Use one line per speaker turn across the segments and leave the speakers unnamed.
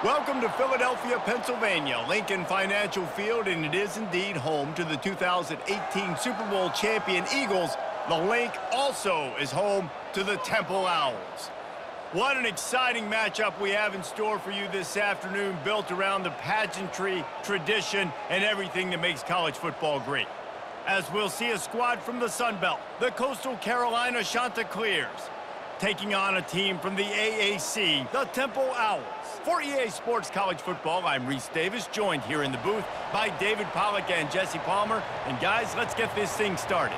Welcome to Philadelphia, Pennsylvania, Lincoln Financial Field, and it is indeed home to the 2018 Super Bowl champion Eagles. The Link also is home to the Temple Owls. What an exciting matchup we have in store for you this afternoon, built around the pageantry, tradition, and everything that makes college football great. As we'll see a squad from the Sun Belt, the Coastal Carolina Chanticleers, taking on a team from the AAC, the Temple Owls. For EA Sports College Football, I'm Reese Davis, joined here in the booth by David Pollack and Jesse Palmer. And guys, let's get this thing started.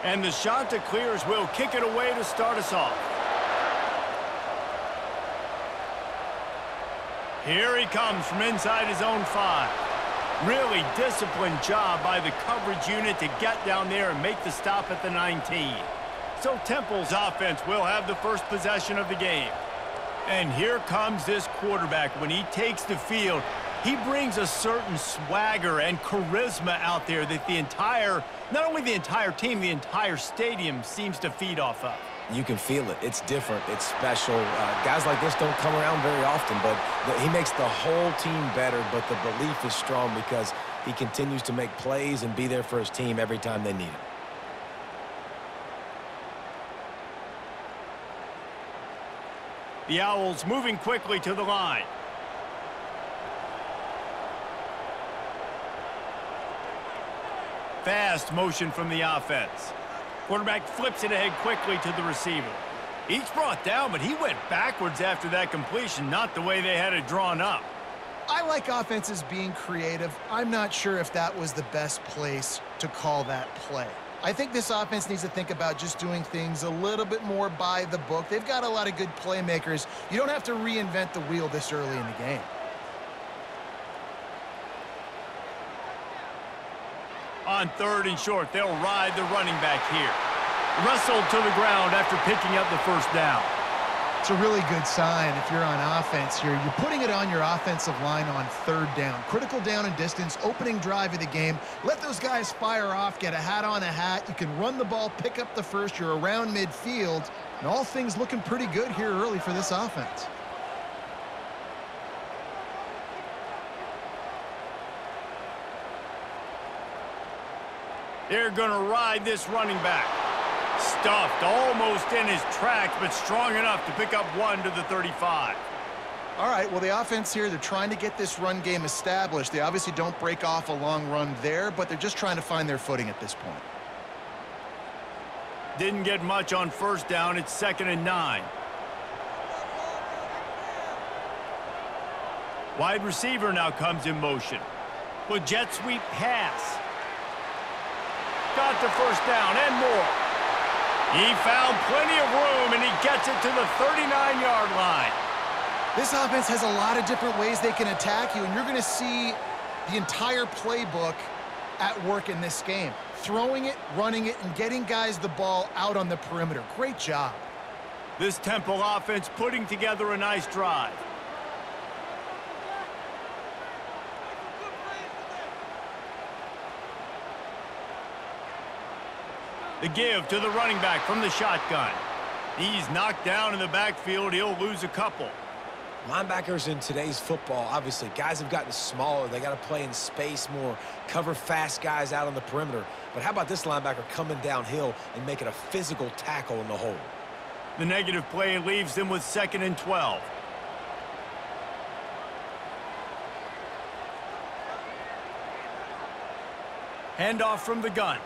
And the Chanticleers will kick it away to start us off. Here he comes from inside his own 5. Really disciplined job by the coverage unit to get down there and make the stop at the 19. So Temple's offense will have the first possession of the game. And here comes this quarterback. When he takes the field, he brings a certain swagger and charisma out there that not only the entire team, the entire stadium seems to feed off of.
You can feel it. It's different. It's special. Guys like this don't come around very often, but he makes the whole team better, but the belief is strong because he continues to make plays and be there for his team every time they need him.
The Owls moving quickly to the line. Fast motion from the offense. Quarterback flips it ahead quickly to the receiver. He's brought down, but he went backwards after that completion, not the way they had it drawn up.
I like offenses being creative. I'm not sure if that was the best place to call that play. I think this offense needs to think about just doing things a little bit more by the book. They've got a lot of good playmakers. You don't have to reinvent the wheel this early in the game.
On 3rd and short, they'll ride the running back here. Wrestled to the ground after picking up the first down.
It's a really good sign if you're on offense here. You're putting it on your offensive line on 3rd down. Critical down and distance, opening drive of the game. Let those guys fire off, get a hat on a hat. You can run the ball, pick up the first. You're around midfield. And all things looking pretty good here early for this offense.
They're going to ride this running back. Stuffed almost in his tracks, but strong enough to pick up 1 to the 35.
All right, well, the offense here, they're trying to get this run game established. They obviously don't break off a long run there, but they're just trying to find their footing at this point.
Didn't get much on 1st down. It's 2nd and 9. Wide receiver now comes in motion. With jet sweep pass. Got the 1st down and more. He found plenty of room, and he gets it to the 39-yard line.
This offense has a lot of different ways they can attack you, and you're going to see the entire playbook at work in this game. Throwing it, running it, and getting guys the ball out on the perimeter. Great job.
This Temple offense putting together a nice drive. The give to the running back from the shotgun. He's knocked down in the backfield. He'll lose a couple.
Linebackers in today's football, obviously, guys have gotten smaller. They got to play in space more, cover fast guys out on the perimeter. But how about this linebacker coming downhill and making a physical tackle in the hole?
The negative play leaves them with 2nd and 12. Handoff from the gun.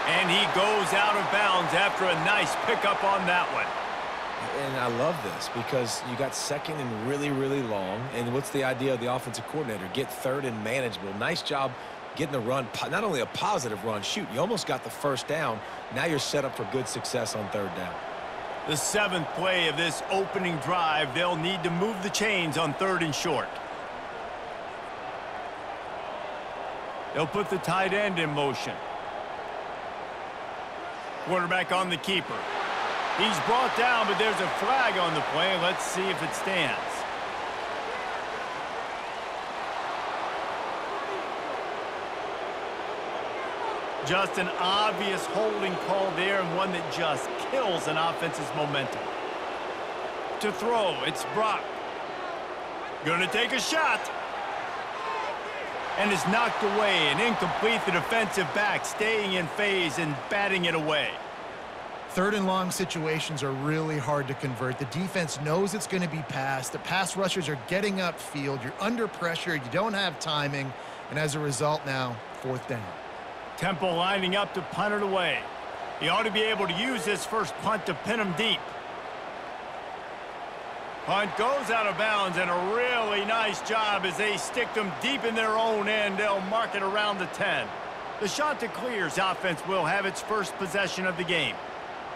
And he goes out of bounds after a nice pickup on that one.
And I love this because you got 2nd and really, really long. And what's the idea of the offensive coordinator? Get 3rd and manageable. Nice job getting the run, not only a positive run. Shoot, you almost got the 1st down. Now you're set up for good success on 3rd down.
The 7th play of this opening drive, they'll need to move the chains on 3rd and short. They'll put the tight end in motion. Quarterback on the keeper. He's brought down, but there's a flag on the play. Let's see if it stands. Just an obvious holding call there, and one that just kills an offense's momentum. to throw. It's Brock. Gonna take a shot. And is knocked away and incomplete. The defensive back staying in phase and batting it away.
Third and long situations are really hard to convert. The defense knows it's going to be passed. The pass rushers are getting upfield. You're under pressure. You don't have timing. And as a result now, fourth down.
Temple lining up to punt it away. He ought to be able to use this first punt to pin him deep. Punt goes out of bounds, and a really nice job as they stick them deep in their own end. They'll mark it around the 10. The shot to clears offense will have its first possession of the game.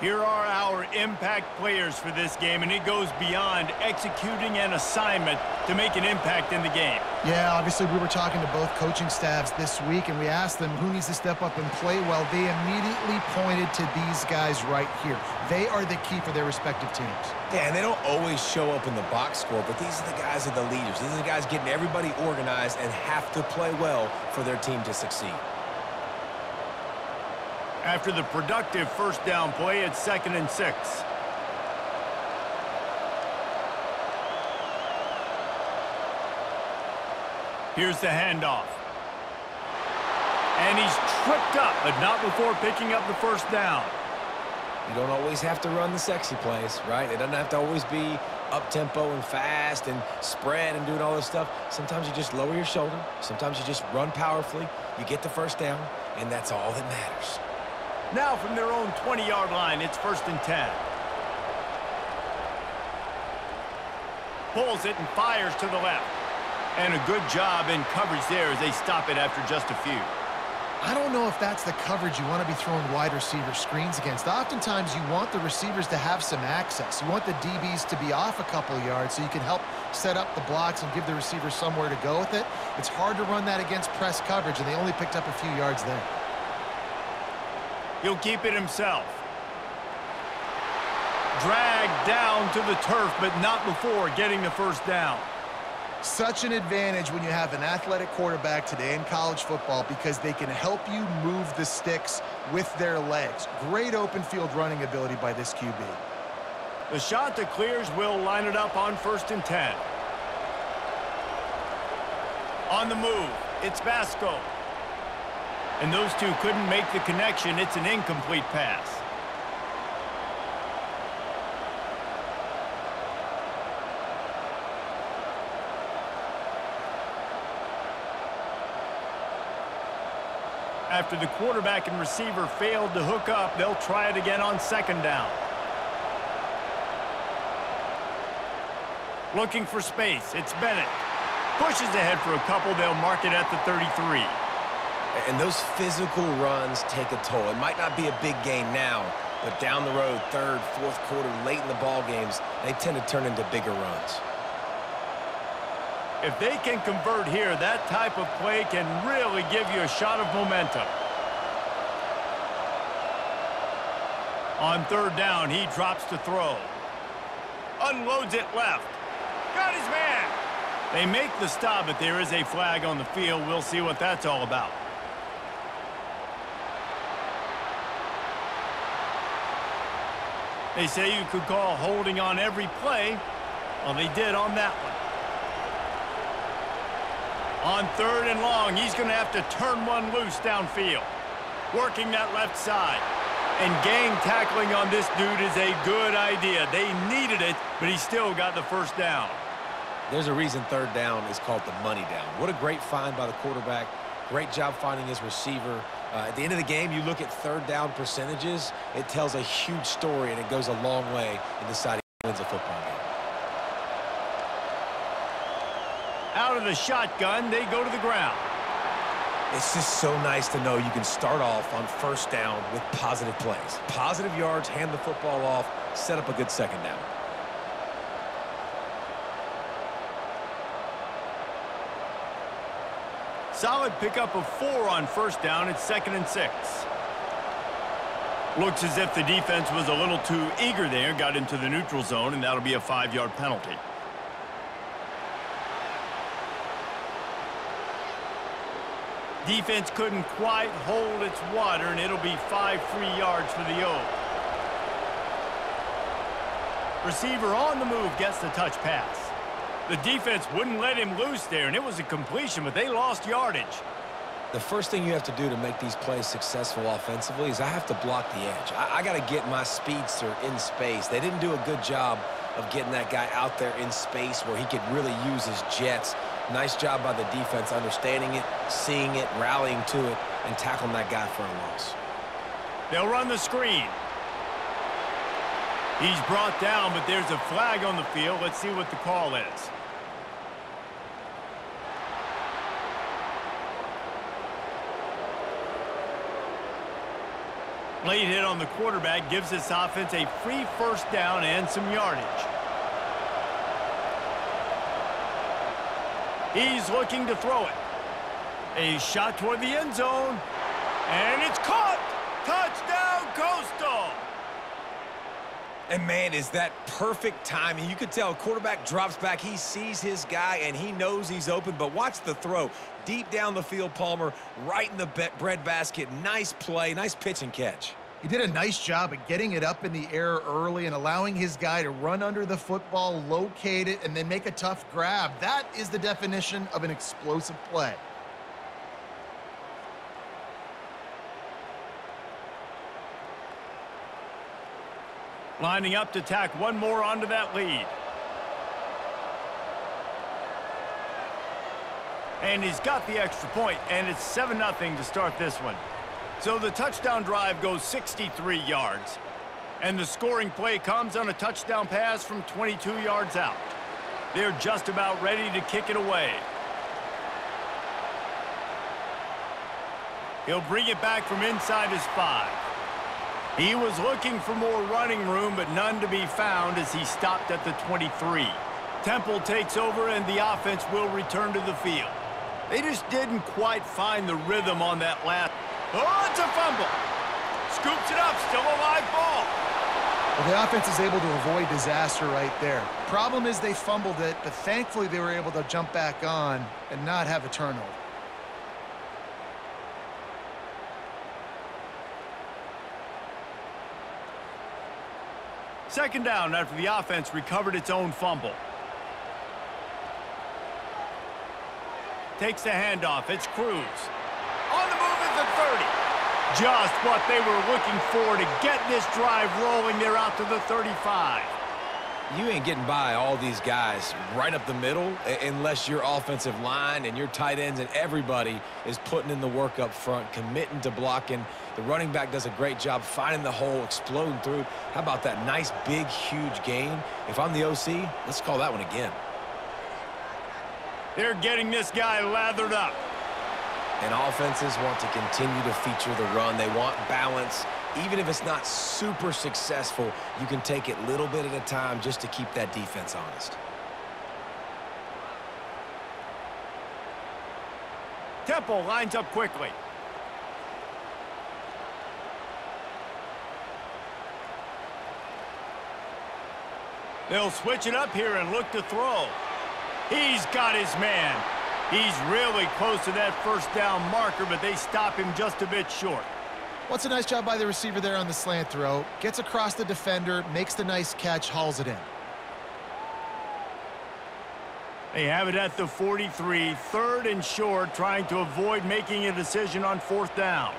Here are our impact players for this game, and it goes beyond executing an assignment to make an impact in the game.
Yeah, obviously we were talking to both coaching staffs this week, and we asked them who needs to step up and play well. They immediately pointed to these guys right here. They are the key for their respective teams.
Yeah, and they don't always show up in the box score, but these are the guys that are the leaders. These are the guys getting everybody organized and have to play well for their team to succeed.
After the productive first down play, it's 2nd and 6. Here's the handoff. And he's tripped up, but not before picking up the first down.
You don't always have to run the sexy plays, right? It doesn't have to always be up-tempo and fast and spread and doing all this stuff. Sometimes you just lower your shoulder. Sometimes you just run powerfully. You get the first down, and that's all that matters.
Now from their own 20-yard line, it's 1st and 10. Pulls it and fires to the left. And a good job in coverage there as they stop it after just a few.
I don't know if that's the coverage you want to be throwing wide receiver screens against. Oftentimes you want the receivers to have some access. You want the DBs to be off a couple yards so you can help set up the blocks and give the receiver somewhere to go with it. It's hard to run that against press coverage, and they only picked up a few yards there.
He'll keep it himself. Dragged down to the turf, but not before getting the first down.
Such an advantage when you have an athletic quarterback today in college football because they can help you move the sticks with their legs. Great open field running ability by this QB.
The shot to clears will line it up on 1st and 10. On the move, it's Vasco. And those two couldn't make the connection. It's an incomplete pass. After the quarterback and receiver failed to hook up, they'll try it again on 2nd down. Looking for space. It's Bennett. Pushes ahead for a couple. They'll mark it at the 33.
And those physical runs take a toll. It might not be a big gain now, but down the road, 3rd, 4th quarter, late in the ball games, they tend to turn into bigger runs.
If they can convert here, that type of play can really give you a shot of momentum. On 3rd down, he drops to throw. Unloads it left. Got his man. They make the stop, but there is a flag on the field. We'll see what that's all about. They say you could call holding on every play. Well, they did on that one. On 3rd and long, he's going to have to turn one loose downfield. Working that left side. And gang tackling on this dude is a good idea. They needed it, but he still got the first down.
There's a reason 3rd down is called the money down. What a great find by the quarterback. Great job finding his receiver. At the end of the game, you look at 3rd down percentages. It tells a huge story, and it goes a long way in deciding who wins a football game.
Out of the shotgun, they go to the ground.
It's just so nice to know you can start off on 1st down with positive plays. Positive yards, hand the football off, set up a good 2nd down.
Solid pickup of 4 on 1st down. It's 2nd and 6. Looks as if the defense was a little too eager there. Got into the neutral zone, and that'll be a 5-yard penalty. Defense couldn't quite hold its water, and it'll be 5 free yards for the O. Receiver on the move gets the touch pass. The defense wouldn't let him loose there, and it was a completion, but they lost yardage.
The first thing you have to do to make these plays successful offensively is I have to block the edge. I got to get my speedster in space. They didn't do a good job of getting that guy out there in space where he could really use his jets. Nice job by the defense understanding it, seeing it, rallying to it, and tackling that guy for a loss.
They'll run the screen. He's brought down, but there's a flag on the field. Let's see what the call is. Late hit on the quarterback gives this offense a free first down and some yardage. He's looking to throw it. A shot toward the end zone. And it's caught! Touchdown, Coastal!
And, man, is that perfect timing. You could tell a quarterback drops back. He sees his guy, and he knows he's open. But watch the throw. Deep down the field, Palmer, right in the breadbasket. Nice play, nice pitch and catch.
He did a nice job of getting it up in the air early and allowing his guy to run under the football, locate it, and then make a tough grab. That is the definition of an explosive play.
Lining up to tack one more onto that lead. And he's got the extra point, and it's 7-0 to start this one. So the touchdown drive goes 63 yards. And the scoring play comes on a touchdown pass from 22 yards out. They're just about ready to kick it away. He'll bring it back from inside his 5. He was looking for more running room, but none to be found as he stopped at the 23. Temple takes over, and the offense will return to the field. They just didn't quite find the rhythm on that last. Oh, it's a fumble. Scoops it up, still a live ball.
Well, the offense is able to avoid disaster right there. Problem is they fumbled it, but thankfully they were able to jump back on and not have a turnover.
Second down after the offense recovered its own fumble. Takes the handoff. It's Cruz. On the move at the 30. Just what they were looking for to get this drive rolling. They're out to the 35.
You ain't getting by all these guys right up the middle unless your offensive line and your tight ends and everybody is putting in the work up front, committing to blocking. The running back does a great job finding the hole, exploding through. How about that nice, big, huge gain? If I'm the OC, let's call that one again.
They're getting this guy lathered up.
And offenses want to continue to feature the run. They want balance. Even if it's not super successful, you can take it little bit at a time just to keep that defense honest.
Temple lines up quickly. They'll switch it up here and look to throw. He's got his man. He's really close to that first down marker, but they stop him just a bit short.
What's a nice job by the receiver there on the slant throw. Gets across the defender, makes the nice catch, hauls it in.
They have it at the 43, third and short, trying to avoid making a decision on fourth down.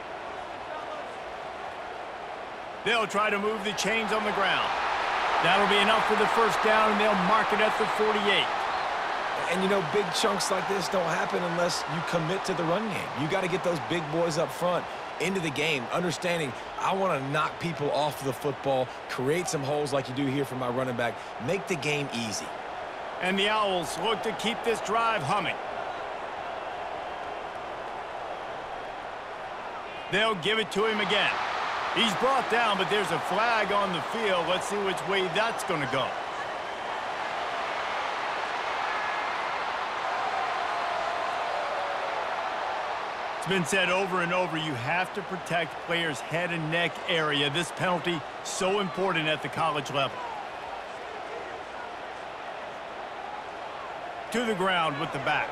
They'll try to move the chains on the ground. That'll be enough for the first down, and they'll mark it at the 48.
And, you know, big chunks like this don't happen unless you commit to the run game. You got to get those big boys up front into the game, understanding I want to knock people off the football, create some holes like you do here for my running back, make the game easy.
And the Owls look to keep this drive humming. They'll give it to him again. He's brought down, but there's a flag on the field. Let's see which way that's going to go. It's been said over and over, you have to protect players' head and neck area. This penalty, so important at the college level. To the ground with the back.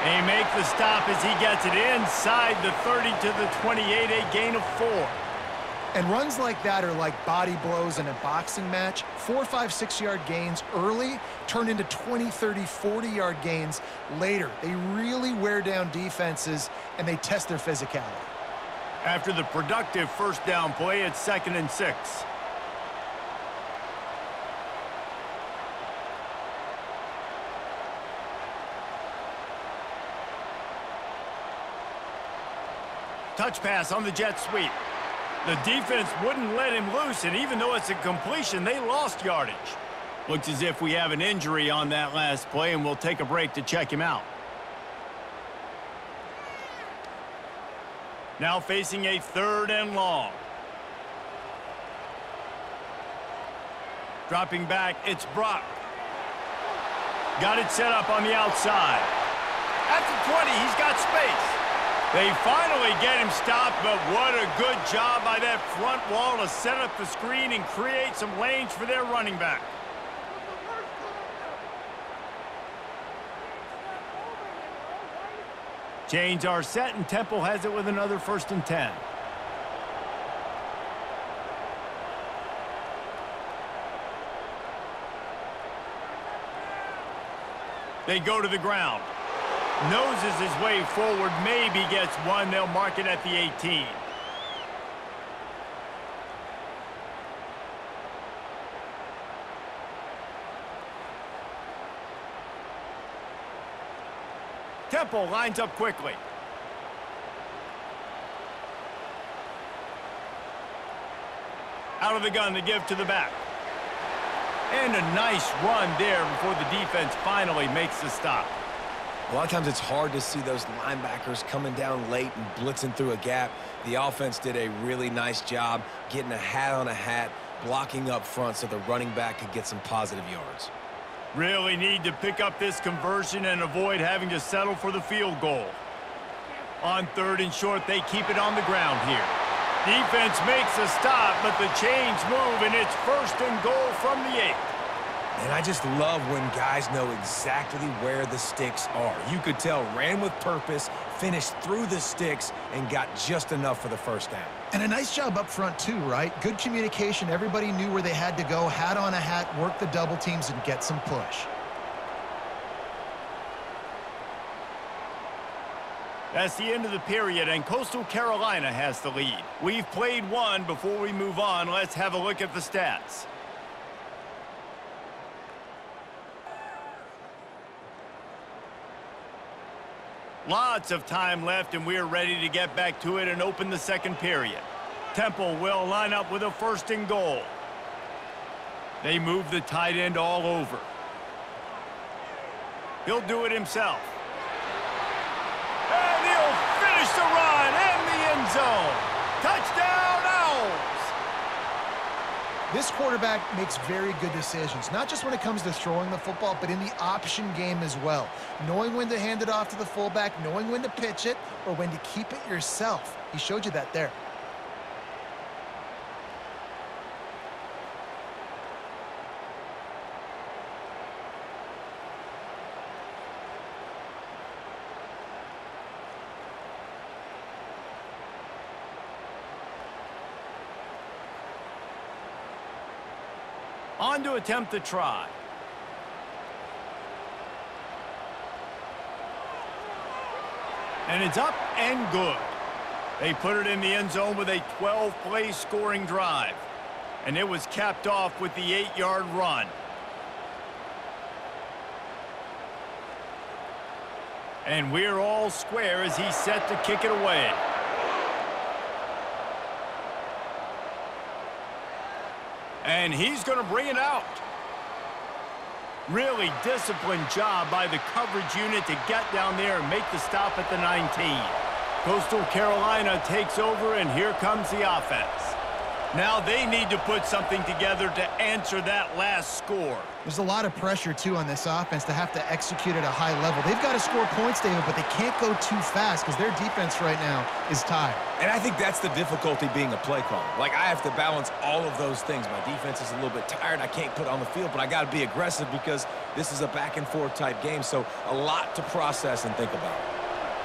They make the stop as he gets it inside the 30 to the 28, a gain of 4.
And runs like that are like body blows in a boxing match. 4, 5, 6-yard gains early turn into 20, 30, 40-yard gains later. They really wear down defenses, and they test their physicality.
After the productive first down play, it's 2nd and 6. Touch pass on the jet sweep. The defense wouldn't let him loose, and even though it's a completion, they lost yardage. Looks as if we have an injury on that last play, and we'll take a break to check him out. Now facing a 3rd and long. Dropping back, it's Brock. Got it set up on the outside. At the 20, he's got space. They finally get him stopped, but what a good job by that front wall to set up the screen and create some lanes for their running back. Chains are set, and Temple has it with another 1st and 10. They go to the ground. Noses his way forward, maybe gets one. They'll mark it at the 18. Temple lines up quickly. Out of the gun to give to the back. And a nice run there before the defense finally makes the stop.
A lot of times it's hard to see those linebackers coming down late and blitzing through a gap. The offense did a really nice job getting a hat on a hat, blocking up front so the running back could get some positive yards.
Really need to pick up this conversion and avoid having to settle for the field goal. On 3rd and short, they keep it on the ground here. Defense makes a stop, but the chains move, and it's 1st and goal from the 8.
And I just love when guys know exactly where the sticks are. You could tell ran with purpose, finished through the sticks, and got just enough for the 1st down.
And a nice job up front too, right? Good communication. Everybody knew where they had to go. Hat on a hat, work the double teams, and get some push.
That's the end of the period, and Coastal Carolina has the lead. We've played one. Before we move on, let's have a look at the stats. Lots of time left, and we're ready to get back to it and open the 2nd period. Temple will line up with a 1st and goal. They move the tight end all over. He'll do it himself. And he'll finish the run in the end zone. Touchdown, Owls!
This quarterback makes very good decisions, not just when it comes to throwing the football, but in the option game as well. Knowing when to hand it off to the fullback, knowing when to pitch it, or when to keep it yourself. He showed you that there.
On to attempt the try. And it's up and good. They put it in the end zone with a 12-play scoring drive. And it was capped off with the 8-yard run. And we're all square as he's set to kick it away. And he's going to bring it out. Really disciplined job by the coverage unit to get down there and make the stop at the 19. Coastal Carolina takes over, and here comes the offense. Now they need to put something together to answer that last score.
There's a lot of pressure, too, on this offense to have to execute at a high level. They've got to score points, David, but they can't go too fast because their defense right now is tired.
And I think that's the difficulty being a play caller. Like, I have to balance all of those things. My defense is a little bit tired. I can't put it on the field, but I got to be aggressive because this is a back-and-forth type game, so a lot to process and think about.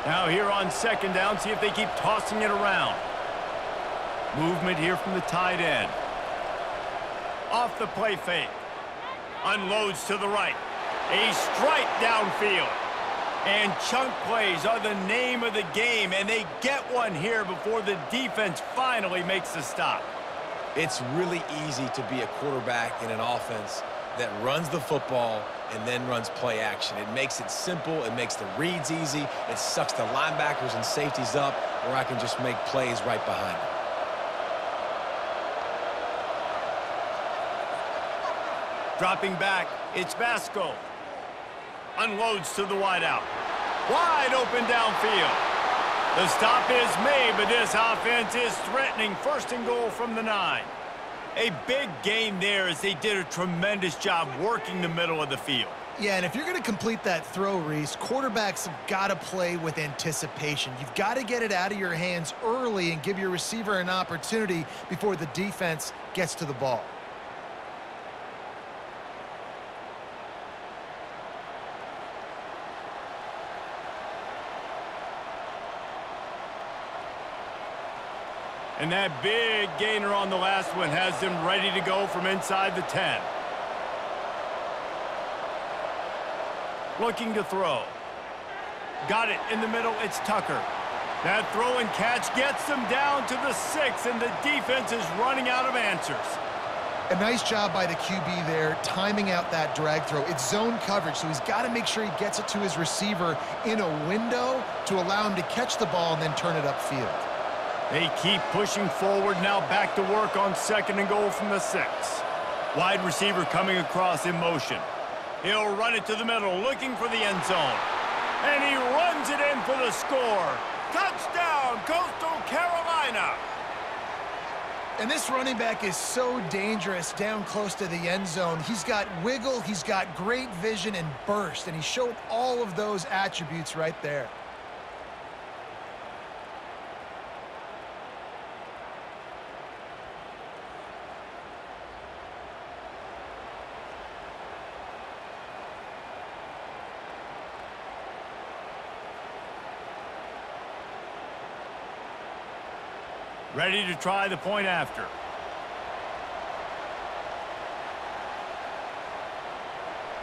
Now here on 2nd down, see if they keep tossing it around. Movement here from the tight end. Off the play fake. Unloads to the right. A strike downfield. And chunk plays are the name of the game, and they get one here before the defense finally makes the stop.
It's really easy to be a quarterback in an offense that runs the football and then runs play action. It makes it simple. It makes the reads easy. It sucks the linebackers and safeties up, where I can just make plays right behind them.
Dropping back, it's Vasco. Unloads to the wideout. Wide open downfield. The stop is made, but this offense is threatening. First and goal from the 9. A big gain there as they did a tremendous job working the middle of the field.
Yeah, and if you're going to complete that throw, Reese, quarterbacks have got to play with anticipation. You've got to get it out of your hands early and give your receiver an opportunity before the defense gets to the ball.
And that big gainer on the last one has them ready to go from inside the 10. Looking to throw. Got it in the middle, it's Tucker. That throw and catch gets them down to the 6, and the defense is running out of answers.
A nice job by the QB there, timing out that drag throw. It's zone coverage, so he's got to make sure he gets it to his receiver in a window to allow him to catch the ball and then turn it upfield.
They keep pushing forward, now back to work on second and goal from the 6. Wide receiver coming across in motion. He'll run it to the middle, looking for the end zone. And he runs it in for the score. Touchdown, Coastal Carolina!
And this running back is so dangerous down close to the end zone. He's got wiggle, he's got great vision and burst, and he showed all of those attributes right there.
Ready to try the point after.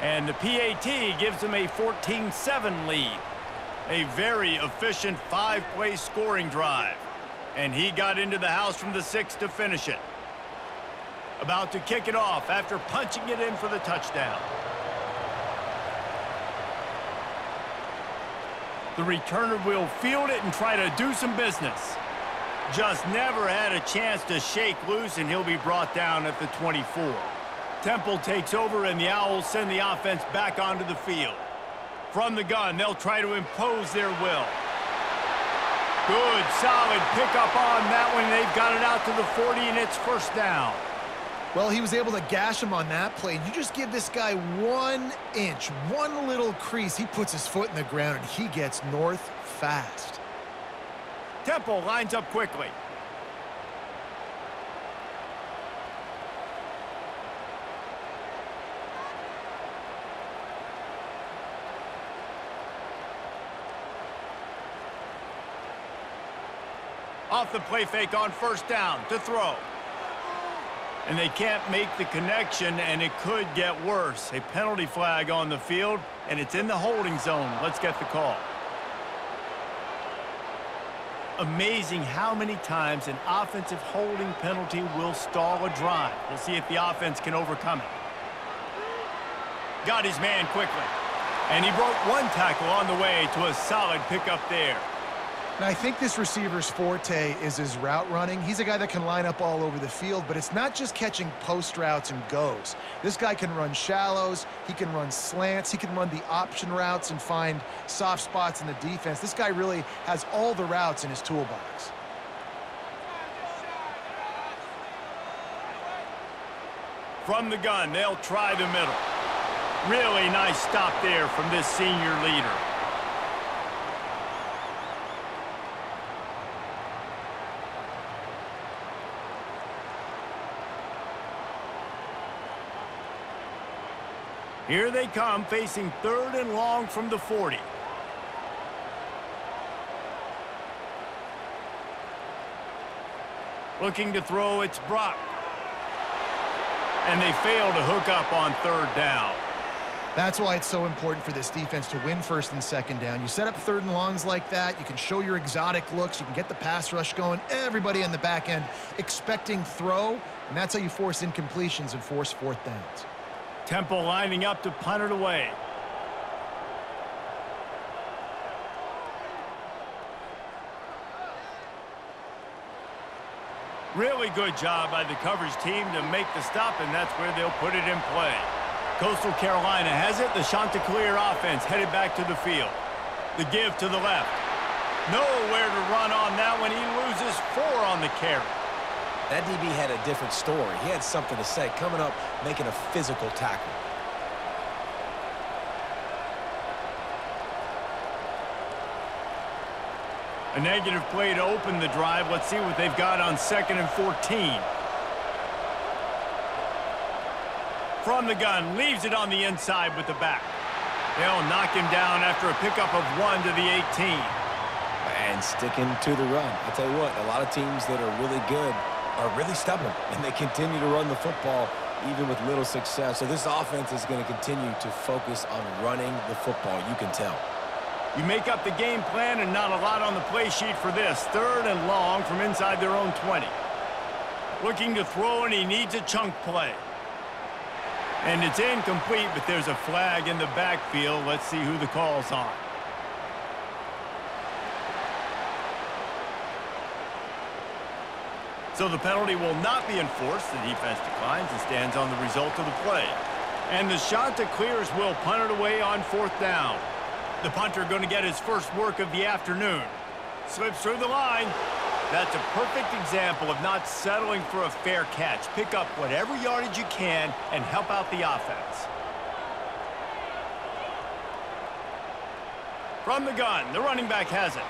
And the PAT gives them a 14-7 lead. A very efficient 5-play scoring drive. And he got into the house from the 6 to finish it. About to kick it off after punching it in for the touchdown. The returner will field it and try to do some business. Just never had a chance to shake loose, and he'll be brought down at the 24. Temple takes over, and the Owls send the offense back onto the field. From the gun, they'll try to impose their will. Good, solid pickup on that one. They've got it out to the 40, and it's first down.
Well, he was able to gash him on that play. You just give this guy 1 inch, one little crease. He puts his foot in the ground, and he gets north fast.
Temple lines up quickly. Off the play fake on first down to throw. And they can't make the connection, and it could get worse. A penalty flag on the field, and it's in the holding zone. Let's get the call. Amazing how many times an offensive holding penalty will stall a drive. We'll see if the offense can overcome it. Got his man quickly. And he broke one tackle on the way to a solid pickup there.
Now, I think this receiver's forte is his route running. He's a guy that can line up all over the field, but it's not just catching post routes and goes. This guy can run shallows, he can run slants, he can run the option routes and find soft spots in the defense. This guy really has all the routes in his toolbox.
From the gun, they'll try the middle. Really nice stop there from this senior leader. Here they come, facing 3rd and long from the 40. Looking to throw, it's Brock. And they fail to hook up on third down.
That's why it's so important for this defense to win first and second down. You set up third and longs like that, you can show your exotic looks, you can get the pass rush going, everybody on the back end expecting throw, and that's how you force incompletions and force fourth downs.
Temple lining up to punt it away. Really good job by the coverage team to make the stop, and that's where they'll put it in play. Coastal Carolina has it. The Chanticleer offense headed back to the field. The give to the left. Nowhere to run on that one. He loses 4 on the carry.
That DB had a different story. He had something to say, coming up, making a physical tackle.
A negative play to open the drive. Let's see what they've got on 2nd and 14. From the gun, leaves it on the inside with the back. They'll knock him down after a pickup of 1 to the 18.
And sticking to the run. I'll tell you what, a lot of teams that are really good are really stubborn, and they continue to run the football even with little success. So this offense is going to continue to focus on running the football, you can tell.
You make up the game plan and not a lot on the play sheet for this. 3rd and long from inside their own 20. Looking to throw, and he needs a chunk play. And it's incomplete, but there's a flag in the backfield. Let's see who the call's on. So the penalty will not be enforced. The defense declines and stands on the result of the play. And the Chanticleers will punt it away on 4th down. The punter going to get his first work of the afternoon. Slips through the line. That's a perfect example of not settling for a fair catch. Pick up whatever yardage you can and help out the offense. From the gun, the running back has it.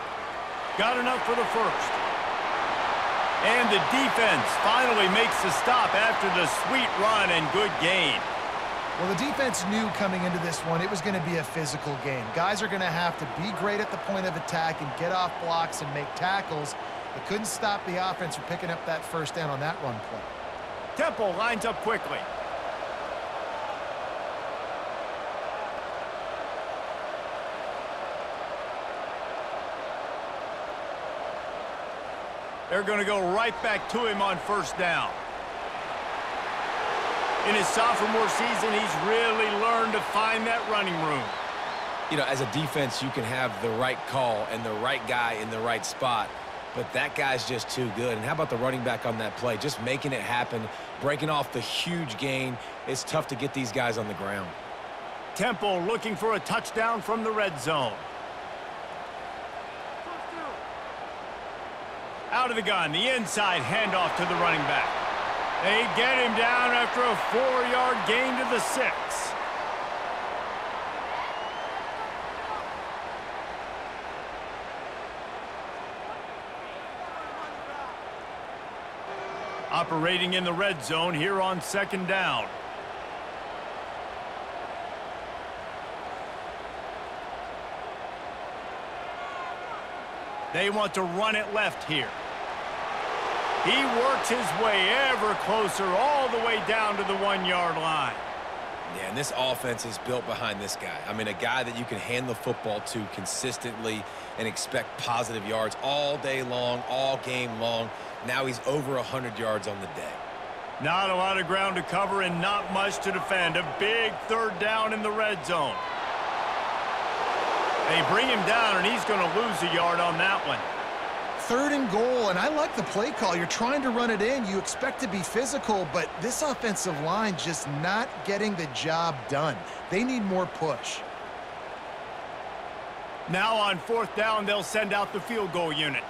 Got enough for the first. And the defense finally makes the stop after the sweet run and good gain.
Well, the defense knew coming into this one it was going to be a physical game. Guys are going to have to be great at the point of attack and get off blocks and make tackles. They couldn't stop the offense from picking up that first down on that run play.
Temple lines up quickly. They're going to go right back to him on 1st down. In his sophomore season, he's really learned to find that running room.
You know, as a defense, you can have the right call and the right guy in the right spot, but that guy's just too good. And how about the running back on that play? Just making it happen, breaking off the huge gain. It's tough to get these guys on the ground.
Temple looking for a touchdown from the red zone. Out of the gun, the inside handoff to the running back. They get him down after a 4-yard gain to the 6. Operating in the red zone here on 2nd down. They want to run it left here. He works his way ever closer all the way down to the 1-yard line.
Yeah, and this offense is built behind this guy. I mean, a guy that you can hand the football to consistently and expect positive yards all day long, all game long. Now he's over 100 yards on the day.
Not a lot of ground to cover and not much to defend. A big 3rd down in the red zone. They bring him down, and he's going to lose a yard on that one.
3rd and goal, and I like the play call. You're trying to run it in. You expect to be physical, but this offensive line just not getting the job done. They need more push.
Now on 4th down, they'll send out the field goal unit.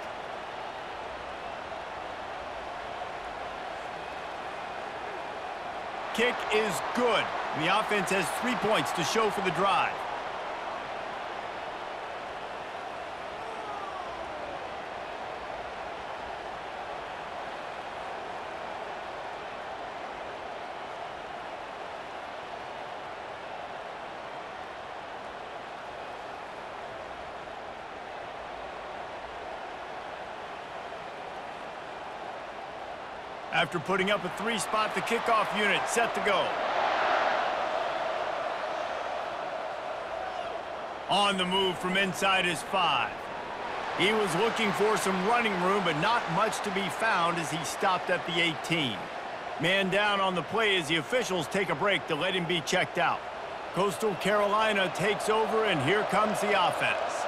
Kick is good. And the offense has 3 points to show for the drive. After putting up a 3-spot, the kickoff unit set to go. On the move from inside his 5. He was looking for some running room, but not much to be found as he stopped at the 18. Man down on the play as the officials take a break to let him be checked out. Coastal Carolina takes over, and here comes the offense.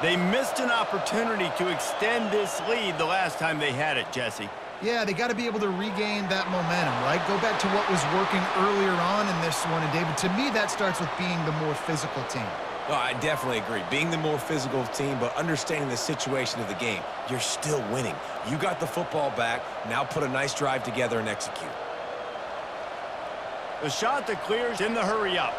They missed an opportunity to extend this lead the last time they had it, Jesse.
Yeah, they got to be able to regain that momentum, right? Go back to what was working earlier on in this one. And, David, to me, that starts with being the more physical team.
No, I definitely agree. Being the more physical team, but understanding the situation of the game. You're still winning. You got the football back. Now put a nice drive together and execute.
The shot that clears in the hurry up.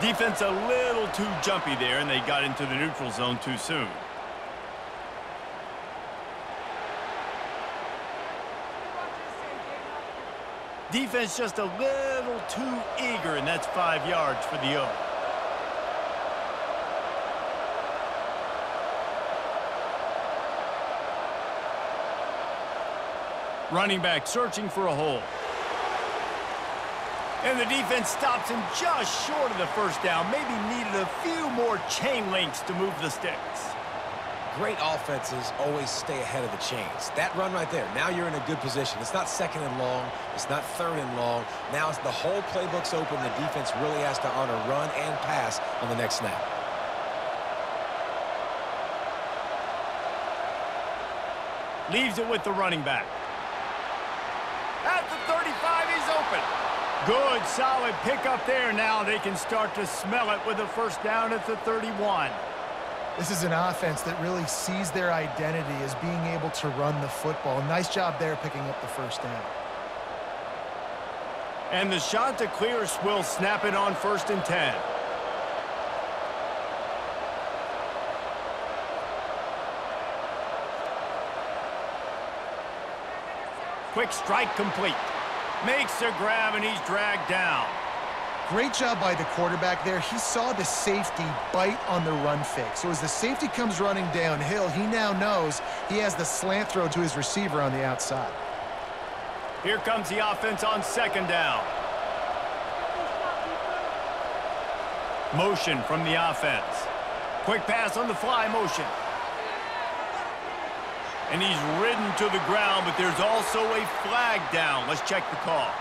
Defense a little too jumpy there, and they got into the neutral zone too soon. Defense just a little too eager, and that's 5 yards for the O. Running back searching for a hole. And the defense stops him just short of the first down. Maybe needed a few more chain links to move the sticks.
Great offenses always stay ahead of the chains. That run right there, now you're in a good position. It's not 2nd and long. It's not 3rd and long. Now it's the whole playbook's open. The defense really has to honor run and pass on the next snap.
Leaves it with the running back. At the 35, he's open. Good, solid pickup there. Now they can start to smell it with a first down at the 31.
This is an offense that really sees their identity as being able to run the football. Nice job there picking up the first down.
And the shot to clear will snap it on 1st and 10. Quick strike complete. Makes a grab, and he's dragged down.
Great job by the quarterback there. He saw the safety bite on the run fake. So as the safety comes running downhill, he now knows he has the slant throw to his receiver on the outside.
Here comes the offense on 2nd down. Motion from the offense. Quick pass on the fly motion. And he's ridden to the ground, but there's also a flag down. Let's check the call.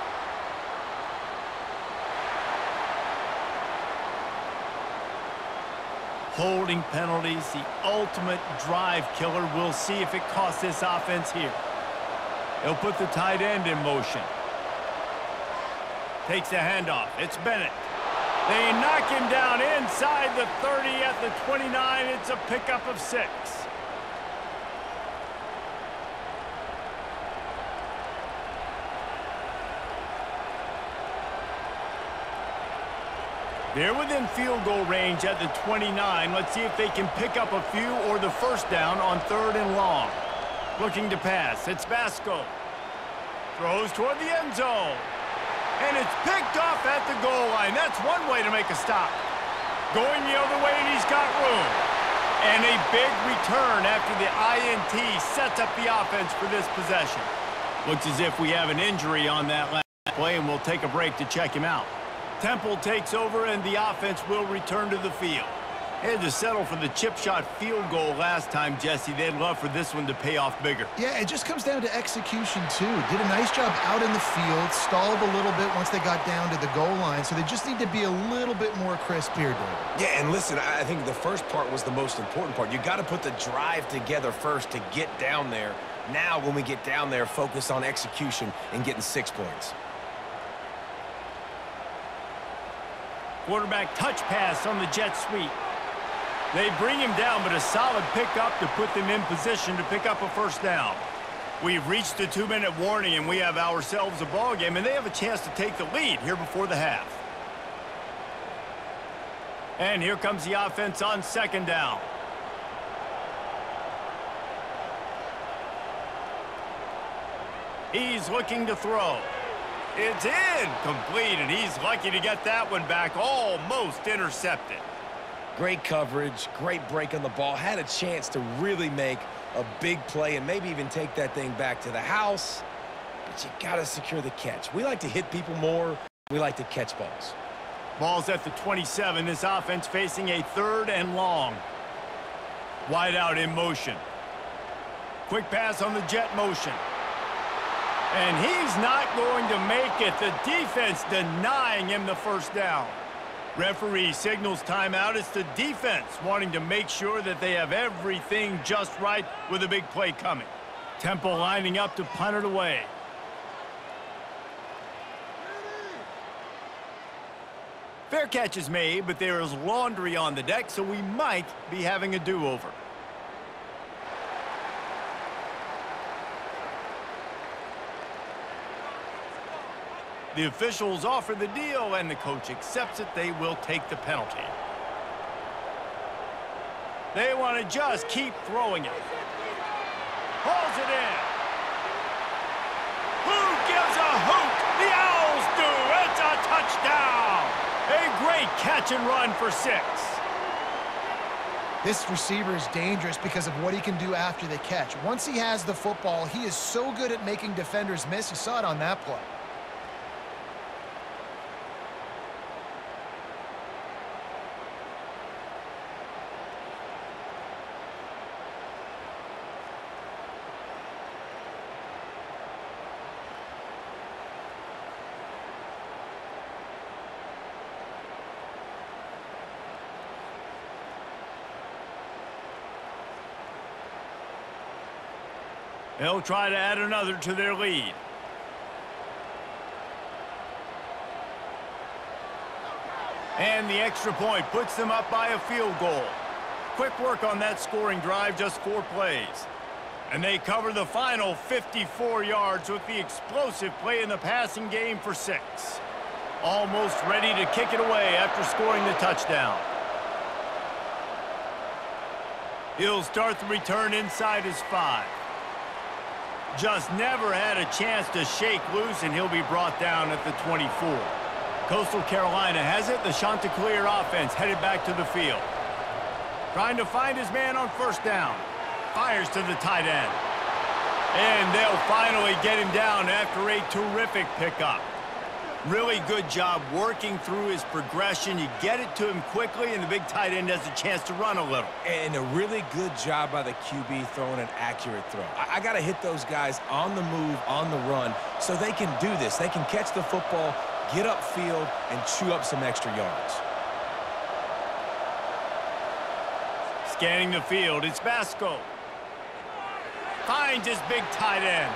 Holding penalties, the ultimate drive killer. We'll see if it costs this offense here. They'll put the tight end in motion. Takes the handoff. It's Bennett. They knock him down inside the 30 at the 29. It's a pickup of 6. They're within field goal range at the 29. Let's see if they can pick up a few or the first down on 3rd and long. Looking to pass. It's Vasco. Throws toward the end zone. And it's picked off at the goal line. That's one way to make a stop. Going the other way, and he's got room. And a big return after the INT sets up the offense for this possession. Looks as if we have an injury on that last play, and we'll take a break to check him out. Temple takes over, and the offense will return to the field. They had to settle for the chip shot field goal last time, Jesse. They'd love for this one to pay off bigger.
Yeah, it just comes down to execution, too. Did a nice job out in the field, stalled a little bit once they got down to the goal line, so they just need to be a little bit more crisp here, David.
Yeah, and listen, I think the first part was the most important part. You got to put the drive together first to get down there. Now, when we get down there, focus on execution and getting 6 points.
Quarterback touch pass on the jet sweep. They bring him down, but a solid pickup to put them in position to pick up a first down. We've reached the 2-minute warning, and we have ourselves a ball game, and they have a chance to take the lead here before the half. And here comes the offense on 2nd down. He's looking to throw. It's in, complete, and he's lucky to get that one back, almost intercepted.
Great coverage, great break on the ball. Had a chance to really make a big play and maybe even take that thing back to the house. But you got to secure the catch. We like to hit people more. We like to catch balls.
Ball's at the 27. This offense facing a 3rd and long. Wide out in motion. Quick pass on the jet motion. And he's not going to make it. The defense denying him the first down. Referee signals timeout. It's the defense wanting to make sure that they have everything just right with a big play coming. Temple lining up to punt it away. Fair catch is made, but there is laundry on the deck, so we might be having a do-over. The officials offer the deal, and the coach accepts it. They will take the penalty. They want to just keep throwing it. Hauls it in. Who gives a hoot? The Owls do. It's a touchdown. A great catch and run for 6.
This receiver is dangerous because of what he can do after the catch. Once he has the football, he is so good at making defenders miss. You saw it on that play.
They'll try to add another to their lead. And the extra point puts them up by a field goal. Quick work on that scoring drive, just 4 plays. And they cover the final 54 yards with the explosive play in the passing game for 6. Almost ready to kick it away after scoring the touchdown. He'll start the return inside his 5. Just never had a chance to shake loose, and he'll be brought down at the 24. Coastal Carolina has it. The Chanticleer offense headed back to the field. Trying to find his man on first down. Fires to the tight end. And they'll finally get him down after a terrific pickup. Really good job working through his progression. You get it to him quickly, and the big tight end has a chance to run a little.
And a really good job by the QB throwing an accurate throw. I got to hit those guys on the move, on the run, so they can do this. They can catch the football, get upfield, and chew up some extra yards.
Scanning the field, it's Basco. Finds his big tight end.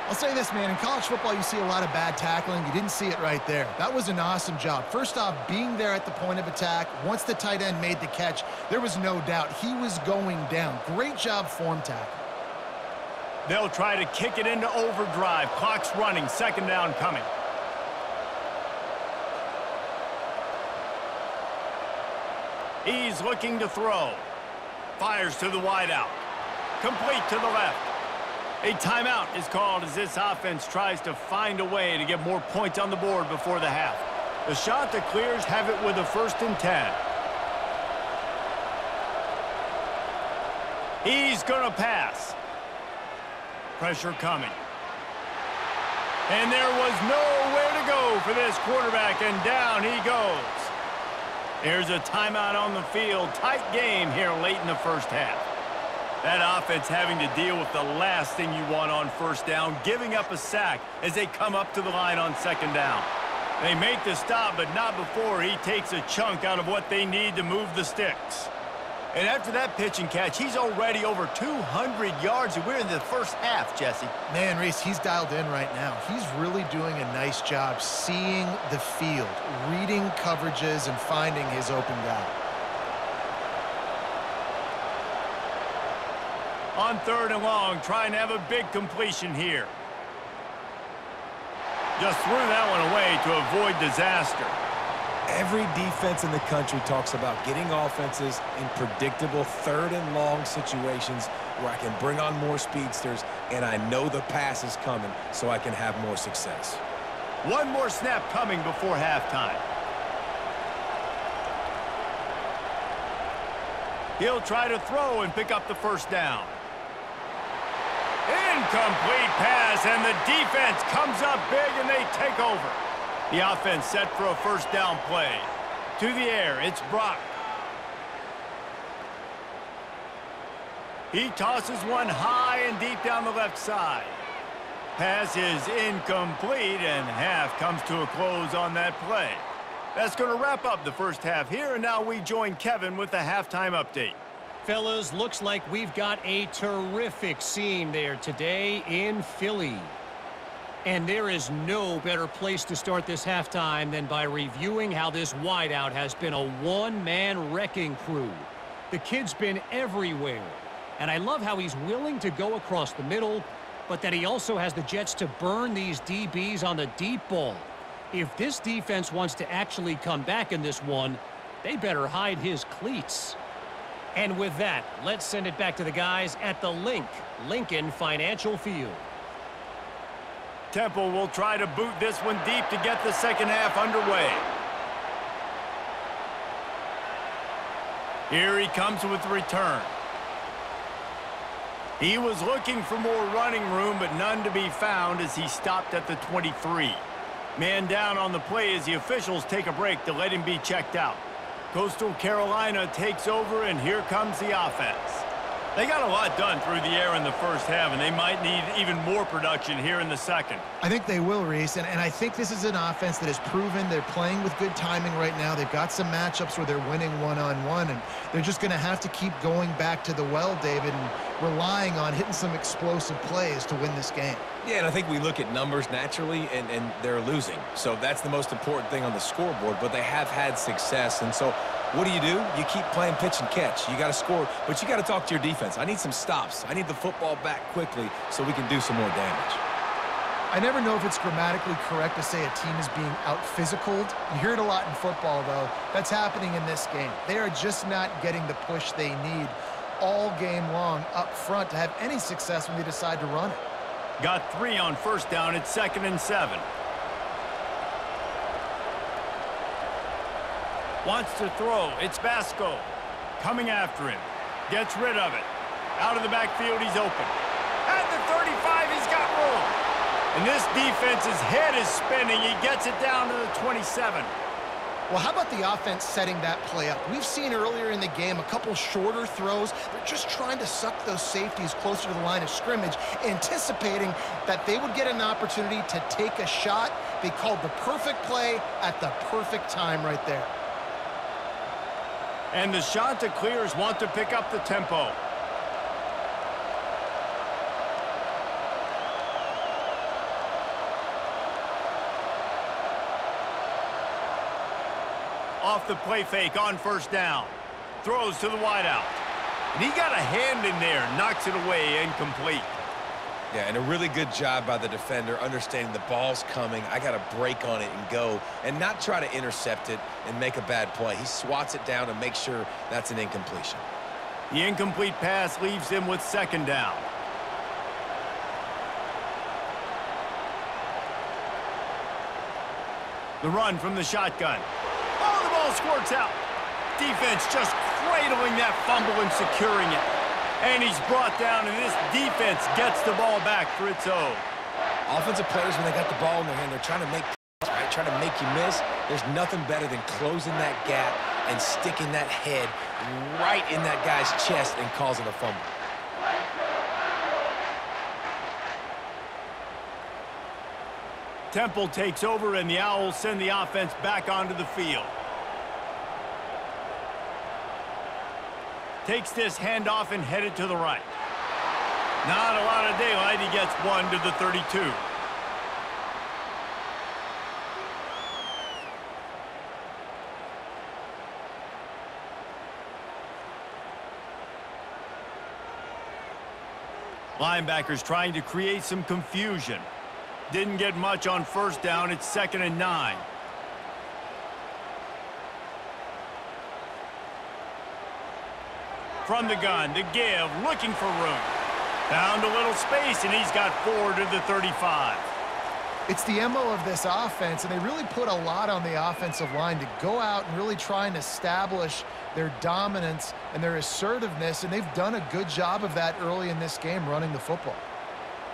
I'll say this, man. In college football, you see a lot of bad tackling. You didn't see it right there. That was an awesome job. First off, being there at the point of attack. Once the tight end made the catch, there was no doubt he was going down. Great job form tackle.
They'll try to kick it into overdrive. Clock's running. 2nd down coming. He's looking to throw. Fires to the wideout. Complete to the left. A timeout is called as this offense tries to find a way to get more points on the board before the half. The Chanticleers have it with a 1st and 10. He's going to pass. Pressure coming. And there was nowhere to go for this quarterback, and down he goes. There's a timeout on the field. Tight game here late in the first half. That offense having to deal with the last thing you want on first down, giving up a sack as they come up to the line on 2nd down. They make the stop, but not before he takes a chunk out of what they need to move the sticks. And after that pitch and catch, he's already over 200 yards, and we're in the first half, Jesse.
Man, Reese, he's dialed in right now. He's really doing a nice job seeing the field, reading coverages, and finding his open guy.
On 3rd and long, trying to have a big completion here. Just threw that one away to avoid disaster.
Every defense in the country talks about getting offenses in predictable 3rd and long situations where I can bring on more speedsters and I know the pass is coming so I can have more success.
One more snap coming before halftime. He'll try to throw and pick up the first down. Incomplete pass, and the defense comes up big, and they take over. The offense set for a first down play. To the air, it's Brock. He tosses one high and deep down the left side. Pass is incomplete, and half comes to a close on that play. That's going to wrap up the first half here, and now we join Kevin with the halftime update.
Fellas, looks like we've got a terrific scene there today in Philly. And there is no better place to start this halftime than by reviewing how this wideout has been a one-man wrecking crew. The kid's been everywhere. And I love how he's willing to go across the middle, but that he also has the Jets to burn these DBs on the deep ball. If this defense wants to actually come back in this one, they better hide his cleats. And with that, let's send it back to the guys at the Lincoln Financial Field.
Temple will try to boot this one deep to get the second half underway. Here he comes with the return. He was looking for more running room, but none to be found as he stopped at the 23. Man down on the play as the officials take a break to let him be checked out. Coastal Carolina takes over, and here comes the offense. They got a lot done through the air in the first half, and they might need even more production here in the second.
I think they will, Reese, and I think this is an offense that has proven they're playing with good timing right now. They've got some matchups where they're winning one-on-one, and they're just going to have to keep going back to the well, David, and relying on hitting some explosive plays to win this game.
Yeah, and I think we look at numbers naturally, and they're losing. So that's the most important thing on the scoreboard, but they have had success. And so what do? You keep playing pitch and catch. You got to score, but you got to talk to your defense. I need some stops. I need the football back quickly so we can do some more damage.
I never know if it's grammatically correct to say a team is being out-physicaled. You hear it a lot in football, though. That's happening in this game. They are just not getting the push they need all game long up front to have any success when they decide to run it.
Got 3 on first down. It's 2nd and 7. Wants to throw. It's Basco. Coming after him. Gets rid of it. Out of the backfield, he's open. At the 35, he's got room. And this defense's head is spinning. He gets it down to the 27.
Well, how about the offense setting that play up? We've seen earlier in the game a couple shorter throws. They're just trying to suck those safeties closer to the line of scrimmage, anticipating that they would get an opportunity to take a shot. They called the perfect play at the perfect time right there.
And the Chanticleers want to pick up the tempo. Off the play fake on first down. Throws to the wideout. And he got a hand in there. Knocks it away, incomplete.
Yeah, and a really good job by the defender understanding the ball's coming. I got to break on it and go and not try to intercept it and make a bad play. He swats it down and makes sure that's an incompletion.
The incomplete pass leaves him with 2nd down. The run from the shotgun. Oh, the ball squirts out. Defense just cradling that fumble and securing it. And he's brought down, and this defense gets the ball back for its own.
Offensive players, when they got the ball in their hand, they're trying to make plays, right? Trying to make you miss. There's nothing better than closing that gap and sticking that head right in that guy's chest and causing a fumble.
Temple takes over, and the Owls send the offense back onto the field. Takes this handoff and headed to the right. Not a lot of daylight. He gets 1 to the 32. Linebackers trying to create some confusion. Didn't get much on first down. It's 2nd and 9. From the gun, the give, looking for room. Found a little space, and he's got 4 to the 35.
It's the MO of this offense, and they really put a lot on the offensive line to go out and really try and establish their dominance and their assertiveness, and they've done a good job of that early in this game running the football.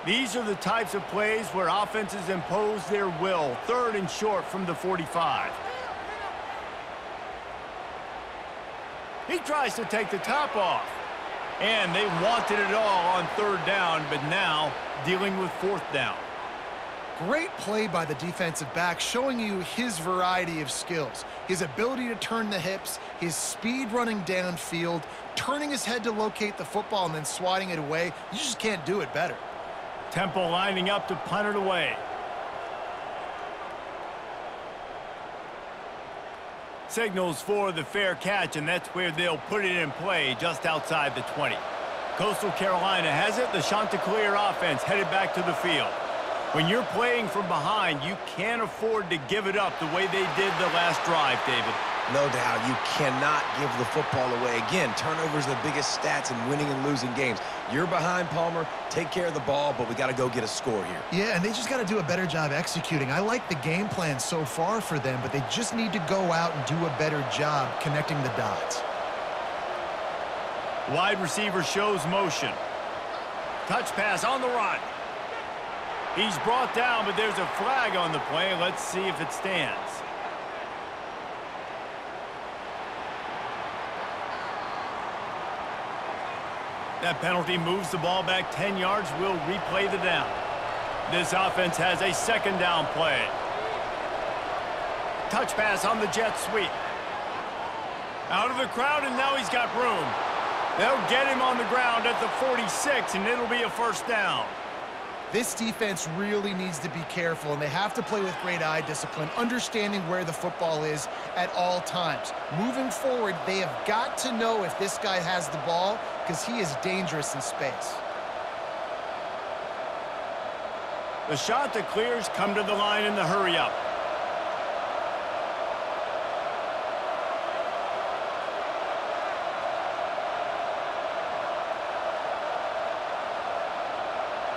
These are the types of plays where offenses impose their will. 3rd and short from the 45. He tries to take the top off. And they wanted it all on 3rd down, but now dealing with 4th down.
Great play by the defensive back, showing you his variety of skills. His ability to turn the hips, his speed running downfield, turning his head to locate the football and then swatting it away. You just can't do it better.
Temple lining up to punt it away. Signals for the fair catch, and that's where they'll put it in play just outside the 20. Coastal Carolina has it. The Chanticleer offense headed back to the field. When you're playing from behind, you can't afford to give it up the way they did the last drive, David.
No doubt, you cannot give the football away. Again, turnovers are the biggest stats in winning and losing games. You're behind, Palmer. Take care of the ball, but we got to go get a score here.
Yeah, and they just got to do a better job executing. I like the game plan so far for them, but they just need to go out and do a better job connecting the dots.
Wide receiver shows motion. Touch pass on the run. He's brought down, but there's a flag on the play. Let's see if it stands. That penalty moves the ball back 10 yards. We'll replay the down. This offense has a 2nd down play. Touch pass on the jet sweep. Out of the crowd, and now he's got room. They'll get him on the ground at the 46, and it'll be a 1st down.
This defense really needs to be careful, and they have to play with great eye discipline, understanding where the football is at all times. Moving forward, they have got to know if this guy has the ball, because he is dangerous in space.
The Chanticleers come to the line in the hurry-up.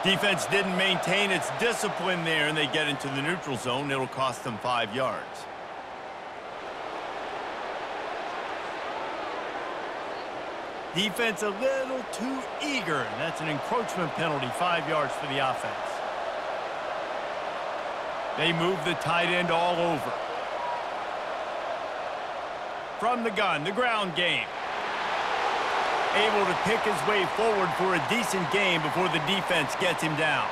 Defense didn't maintain its discipline there, and they get into the neutral zone. It'll cost them 5 yards. Defense a little too eager, and that's an encroachment penalty, 5 yards for the offense. They move the tight end all over. From the gun, the ground game. Able to pick his way forward for a decent gain before the defense gets him down.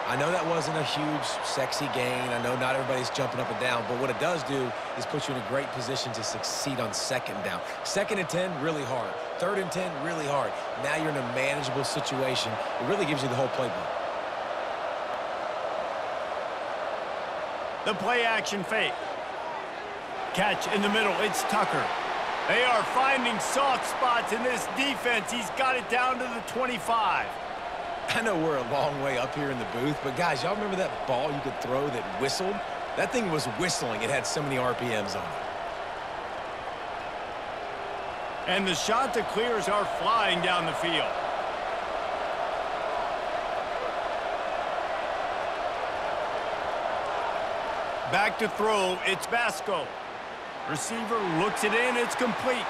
I know that wasn't a huge, sexy gain. I know not everybody's jumping up and down, but what it does do is put you in a great position to succeed on 2nd down. 2nd and 10, really hard. 3rd and 10, really hard. Now you're in a manageable situation. It really gives you the whole playbook.
The play-action fake. Catch in the middle. It's Tucker. They are finding soft spots in this defense. He's got it down to the 25.
I know we're a long way up here in the booth, but guys, y'all remember that ball you could throw that whistled? That thing was whistling. It had so many RPMs on it.
And the Chanticleers are flying down the field. Back to throw, it's Basco. Receiver looks it in, it's complete.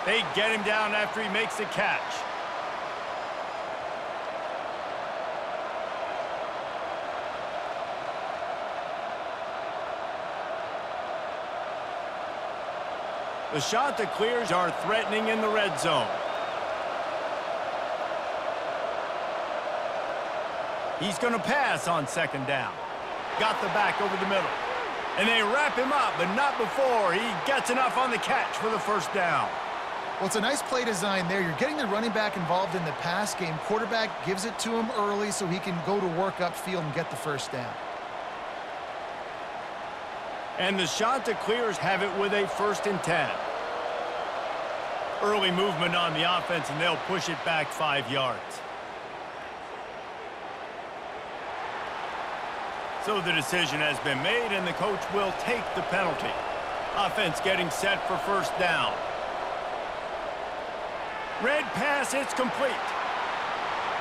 They get him down after he makes the catch. The Chanticleers are threatening in the red zone. He's going to pass on 2nd down. Got the back over the middle. And they wrap him up, but not before he gets enough on the catch for the 1st down.
Well, it's a nice play design there. You're getting the running back involved in the pass game. Quarterback gives it to him early so he can go to work upfield and get the 1st down.
And the Chanticleers have it with a 1st and 10. Early movement on the offense, and they'll push it back 5 yards. So the decision has been made, and the coach will take the penalty. Offense getting set for 1st down. Red pass, it's complete.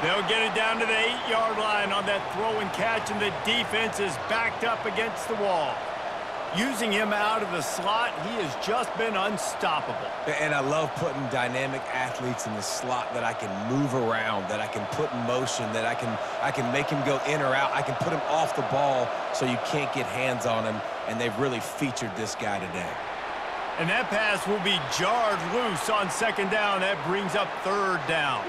They'll get it down to the 8-yard line on that throw and catch, and the defense is backed up against the wall. Using him out of the slot, he has just been unstoppable.
And I love putting dynamic athletes in the slot that I can move around, that I can put in motion, that I can make him go in or out. I can put him off the ball so you can't get hands on him, and they've really featured this guy today.
And that pass will be jarred loose on second down. That brings up third down.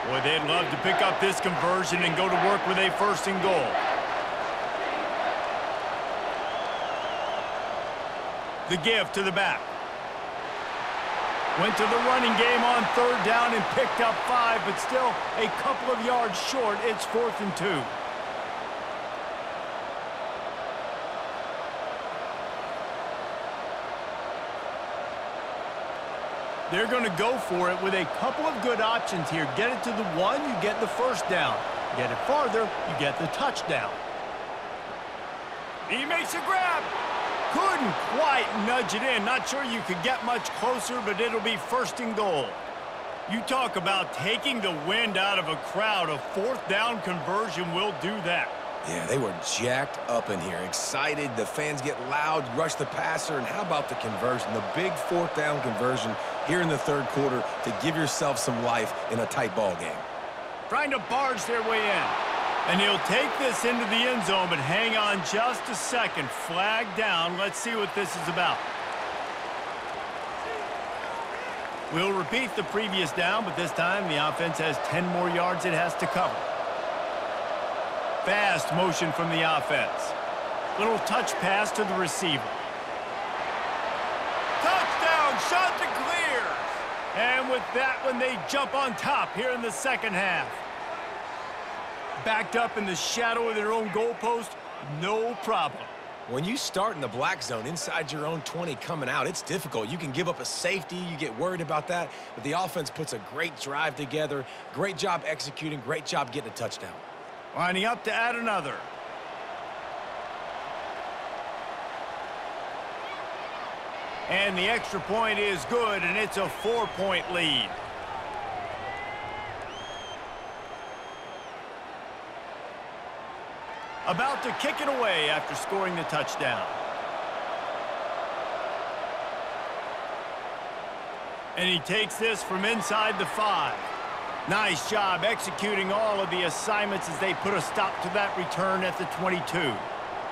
Boy, they'd love to pick up this conversion and go to work with a first and goal. The give to the back. Went to the running game on third down and picked up 5, but still a couple of yards short. It's 4th and 2. They're going to go for it with a couple of good options here. Get it to the 1, you get the first down. Get it farther, you get the touchdown. He makes a grab. Couldn't quite nudge it in. Not sure you could get much closer, but it'll be 1st and goal. You talk about taking the wind out of a crowd. A 4th down conversion will do that.
Yeah, they were jacked up in here, excited. The fans get loud, rush the passer, and how about the conversion? The big 4th down conversion here in the 3rd quarter to give yourself some life in a tight ball game.
Trying to barge their way in. And he'll take this into the end zone, but hang on just a second. Flag down. Let's see what this is about. We'll repeat the previous down, but this time the offense has 10 more yards it has to cover. Fast motion from the offense. Little touch pass to the receiver. Touchdown, shot to clear. And with that one, they jump on top here in the second half. Backed up in the shadow of their own goalpost, no problem.
When you start in the black zone inside your own 20 coming out, it's difficult. You can give up a safety. You get worried about that. But the offense puts a great drive together. Great job executing. Great job getting a touchdown.
Lining up to add another. And the extra point is good, and it's a 4-point lead. About to kick it away after scoring the touchdown. And he takes this from inside the 5. Nice job executing all of the assignments as they put a stop to that return at the 22.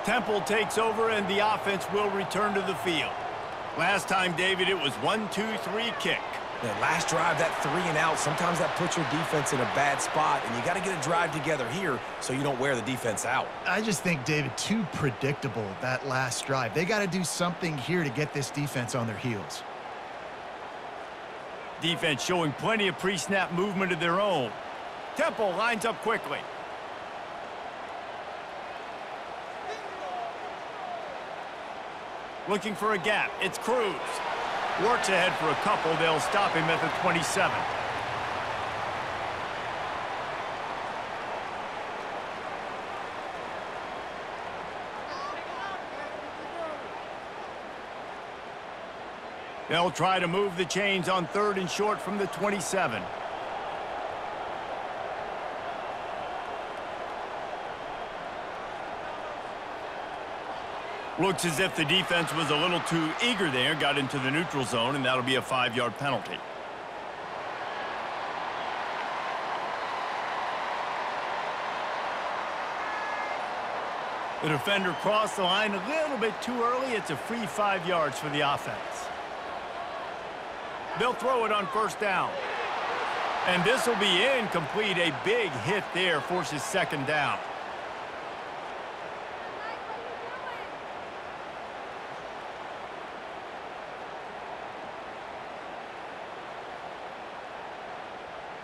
Temple takes over, and the offense will return to the field. Last time, David, it was 1-2-3 kick.
That last drive, that 3 and out, sometimes that puts your defense in a bad spot, and you got to get a drive together here so you don't wear the defense out.
I just think, David, too predictable, that last drive. They got to do something here to get this defense on their heels.
Defense showing plenty of pre-snap movement of their own. Temple lines up quickly. Looking for a gap. It's Cruz. Works ahead for a couple. They'll stop him at the 27. They'll try to move the chains on 3rd and short from the 27. Looks as if the defense was a little too eager there, got into the neutral zone, and that'll be a 5-yard penalty. The defender crossed the line a little bit too early. It's a free 5 yards for the offense. They'll throw it on 1st down. And this will be incomplete. A big hit there forces 2nd down.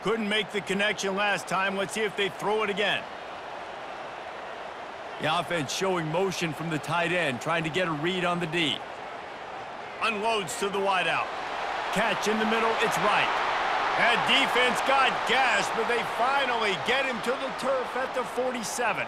Couldn't make the connection last time. Let's see if they throw it again. The offense showing motion from the tight end, trying to get a read on the D. Unloads to the wideout. Catch in the middle, it's right. That defense got gashed, but they finally get him to the turf at the 47.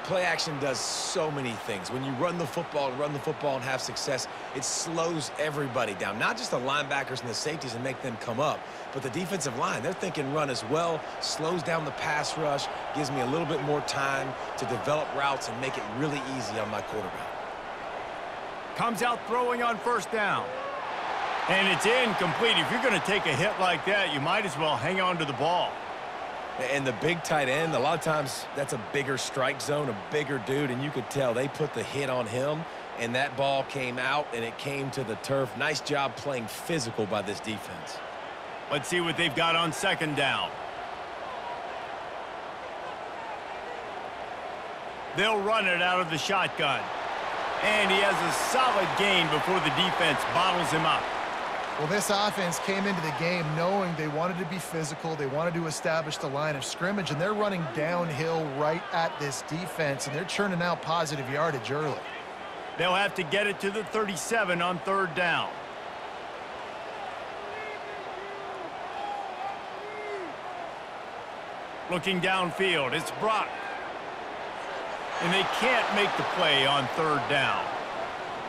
Play action does so many things. When you run the football and have success, it slows everybody down. Not just the linebackers and the safeties and make them come up, but the defensive line. They're thinking run as well, slows down the pass rush, gives me a little bit more time to develop routes and make it really easy on my quarterback.
Comes out throwing on first down. And it's incomplete. If you're going to take a hit like that, you might as well hang on to the ball.
And the big tight end, a lot of times that's a bigger strike zone, a bigger dude, and you could tell they put the hit on him, and that ball came out, and it came to the turf. Nice job playing physical by this defense.
Let's see what they've got on second down. They'll run it out of the shotgun. And he has a solid gain before the defense bottles him up.
Well, this offense came into the game knowing they wanted to be physical. They wanted to establish the line of scrimmage, and they're running downhill right at this defense, and they're churning out positive yardage early.
They'll have to get it to the 37 on third down. Looking downfield, it's Brock. And they can't make the play on third down.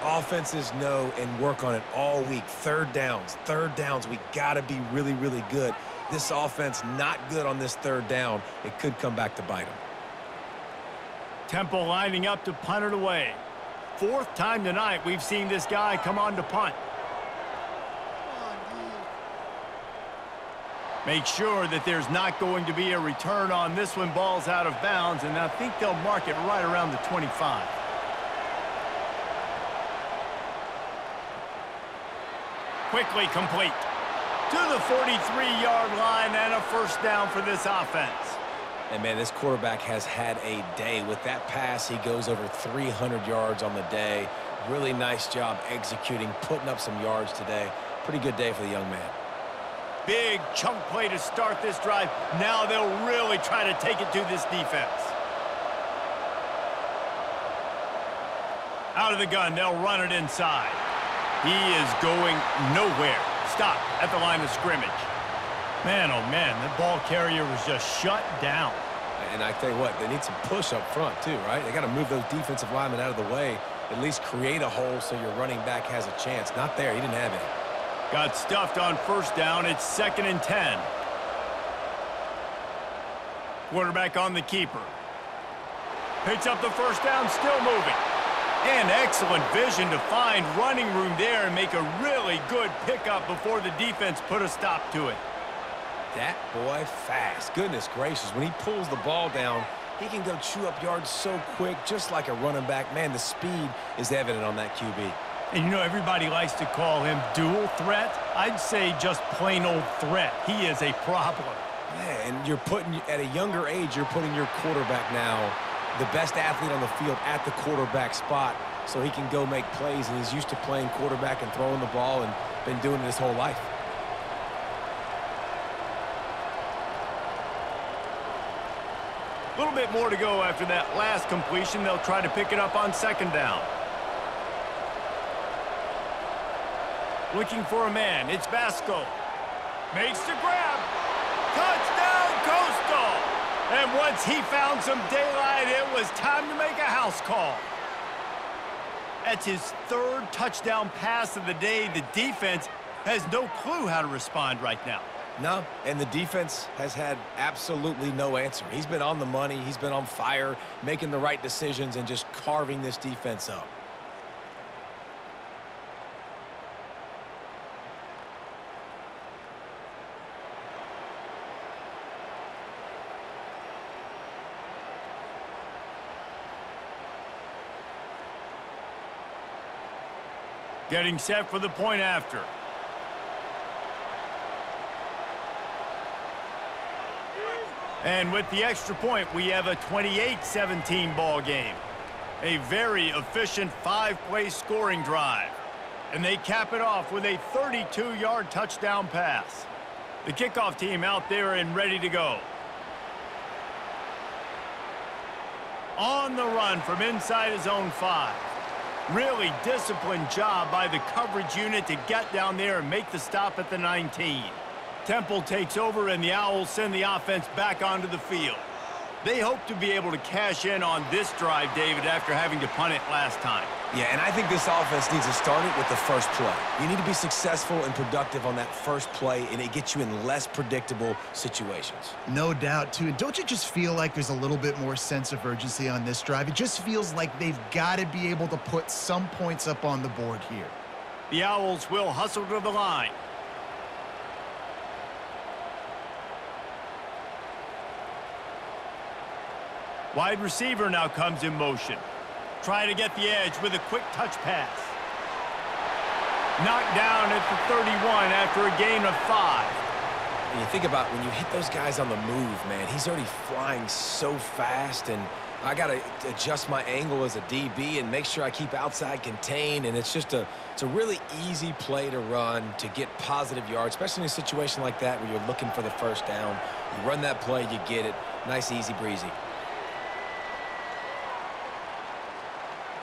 Offenses know and work on it all week. Third downs, we got to be really, really good. This offense not good on this third down. It could come back to bite them.
Temple lining up to punt it away. Fourth time tonight we've seen this guy come on to punt. Make sure that there's not going to be a return on this one. Ball's out of bounds, and I think they'll mark it right around the 25. Quickly complete to the 43-yard line, and a first down for this offense.
And, man, this quarterback has had a day. With that pass, he goes over 300 yards on the day. Really nice job executing, putting up some yards today. Pretty good day for the young man.
Big chunk play to start this drive. Now they'll really try to take it to this defense. Out of the gun, they'll run it inside. He is going nowhere. Stop at the line of scrimmage. Man, oh man, the ball carrier was just shut down.
And I tell you what, they need some push up front too, right? They got to move those defensive linemen out of the way, at least create a hole so your running back has a chance. Not there, he didn't have it.
Got stuffed on first down. It's 2nd and 10. Quarterback on the keeper. Picks up the first down, still moving. And excellent vision to find running room there and make a really good pickup before the defense put a stop to it.
That boy fast. Goodness gracious. When he pulls the ball down, he can go chew up yards so quick, just like a running back. Man, the speed is evident on that QB.
And you know, everybody likes to call him dual threat. I'd say just plain old threat. He is a problem.
Yeah, and you're putting, at a younger age, you're putting your quarterback now, the best athlete on the field, at the quarterback spot so he can go make plays, and he's used to playing quarterback and throwing the ball and been doing it his whole life.
A little bit more to go after that last completion. They'll try to pick it up on second down. Looking for a man. It's Vasco. Makes the grab. Touchdown, Coastal. And once he found some daylight, it was time to make a house call. That's his third touchdown pass of the day. The defense has no clue how to respond right now.
No, and the defense has had absolutely no answer. He's been on the money. He's been on fire, making the right decisions and just carving this defense up.
Getting set for the point after. And with the extra point, we have a 28-17 ball game. A very efficient 5-play scoring drive. And they cap it off with a 32-yard touchdown pass. The kickoff team out there and ready to go. On the run from inside his own 5. Really disciplined job by the coverage unit to get down there and make the stop at the 19. Temple takes over, and the Owls send the offense back onto the field. They hope to be able to cash in on this drive, David, after having to punt it last time.
Yeah, and I think this offense needs to start it with the first play. You need to be successful and productive on that first play, and it gets you in less predictable situations.
No doubt, too. And don't you just feel like there's a little bit more sense of urgency on this drive? It just feels like they've got to be able to put some points up on the board here.
The Owls will hustle to the line. Wide receiver now comes in motion. Trying to get the edge with a quick touch pass. Knocked down at the 31 after a gain of 5.
And you think about when you hit those guys on the move, man, he's already flying so fast, and I got to adjust my angle as a DB and make sure I keep outside contained, and it's a really easy play to run to get positive yards, especially in a situation like that where you're looking for the first down. You run that play, you get it. Nice, easy breezy.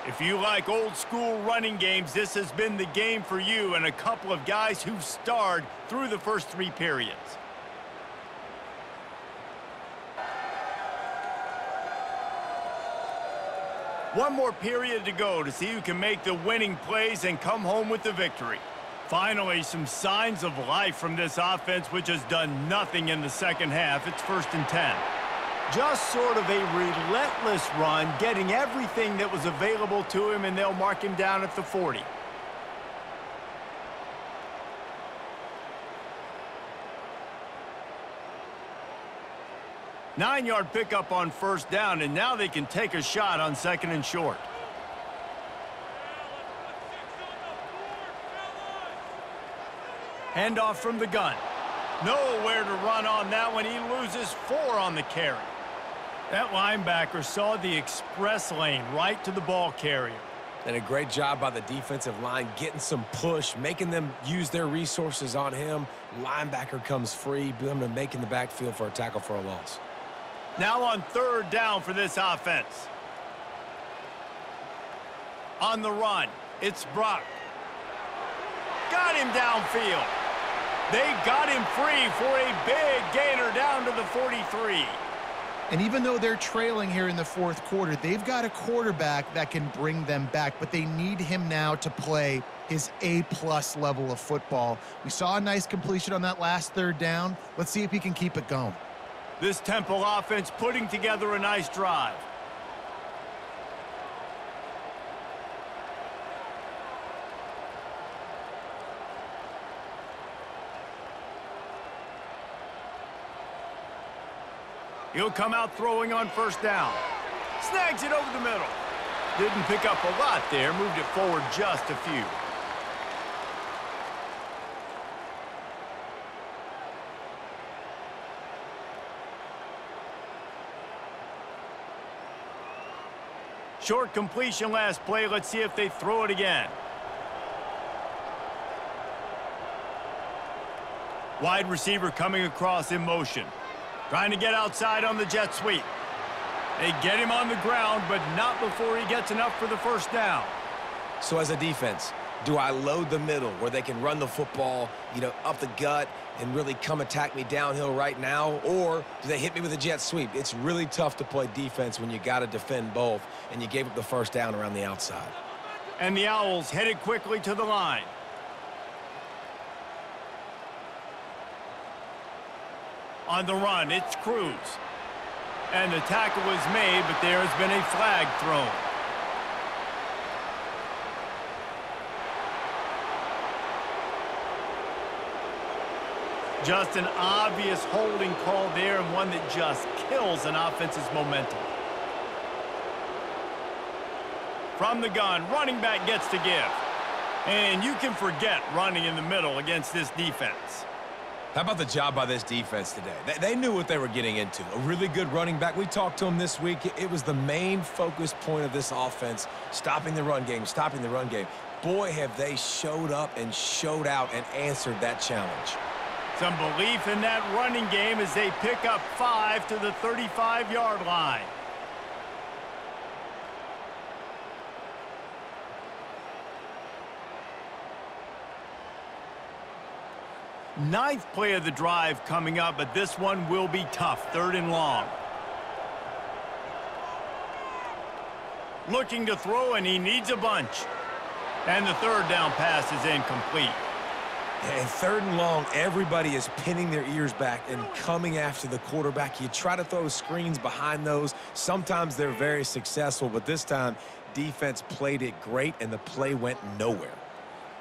If you like old-school running games, this has been the game for you and a couple of guys who've starred through the first 3 periods. One more period to go to see who can make the winning plays and come home with the victory. Finally, some signs of life from this offense, which has done nothing in the second half. It's 1st and 10. Just sort of a relentless run, getting everything that was available to him, and they'll mark him down at the 40. Nine-yard pickup on 1st down, and now they can take a shot on 2nd and short. Handoff from the gun. Nowhere to run on that one. He loses 4 on the carry. That linebacker saw the express lane right to the ball carrier.
And a great job by the defensive line getting some push, making them use their resources on him. Linebacker comes free, them to make in the backfield for a tackle for a loss.
Now on 3rd down for this offense. On the run, it's Brock. Got him downfield. They got him free for a big gainer down to the 43.
And even though they're trailing here in the 4th quarter, they've got a quarterback that can bring them back, but they need him now to play his A-plus level of football. We saw a nice completion on that last 3rd down. Let's see if he can keep it going.
This Temple offense putting together a nice drive. He'll come out throwing on 1st down. Snags it over the middle. Didn't pick up a lot there, moved it forward just a few. Short completion last play. Let's see if they throw it again. Wide receiver coming across in motion. Trying to get outside on the jet sweep. They get him on the ground, but not before he gets enough for the 1st down.
So as a defense, do I load the middle where they can run the football, up the gut and really come attack me downhill right now? Or do they hit me with a jet sweep? It's really tough to play defense when you got to defend both, and you gave up the 1st down around the outside.
And the Owls headed quickly to the line. On the run, it's Cruz. And the tackle was made, but there has been a flag thrown. Just an obvious holding call there, and one that just kills an offense's momentum. From the gun, running back gets to give. And you can forget running in the middle against this defense.
How about the job by this defense today? They knew what they were getting into. A really good running back. We talked to him this week. It was the main focus point of this offense, stopping the run game, stopping the run game. Boy, have they showed up and showed out and answered that challenge.
Some belief in that running game as they pick up 5 to the 35-yard line. Ninth play of the drive coming up, but this one will be tough. 3rd and long. looking to throw, and he needs a bunch. And the third down pass is incomplete.
And third and long, everybody is pinning their ears back and coming after the quarterback. You try to throw screens behind those. Sometimes they're very successful, but this time, defense played it great, and the play went nowhere.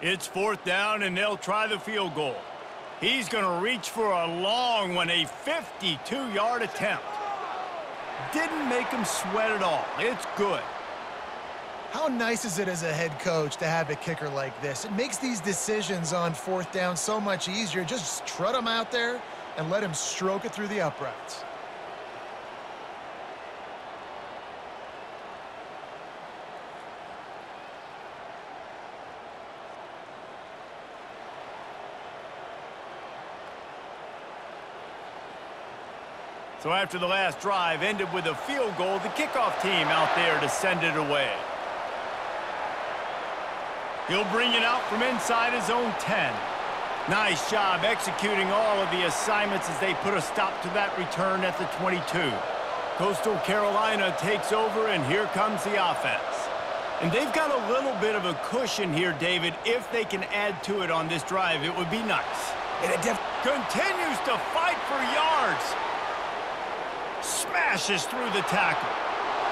It's fourth down, and they'll try the field goal. He's going to reach for a long one, a 52-yard attempt. Didn't make him sweat at all. It's good.
How nice is it as a head coach to have a kicker like this? It makes these decisions on fourth down so much easier. Just trot him out there and let him stroke it through the uprights.
So after the last drive ended with a field goal, the kickoff team out there to send it away. He'll bring it out from inside his own 10. Nice job executing all of the assignments as they put a stop to that return at the 22. Coastal Carolina takes over, and here comes the offense. And they've got a little bit of a cushion here, David. If they can add to it on this drive, it would be nice.
And it
continues to fight for yards. Smashes through the tackle.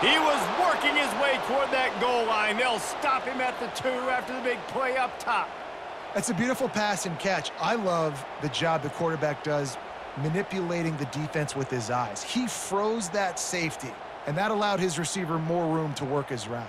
He was working his way toward that goal line. They'll stop him at the 2 after the big play up top.
That's a beautiful pass and catch. I love the job the quarterback does manipulating the defense with his eyes. He froze that safety, and that allowed his receiver more room to work his route.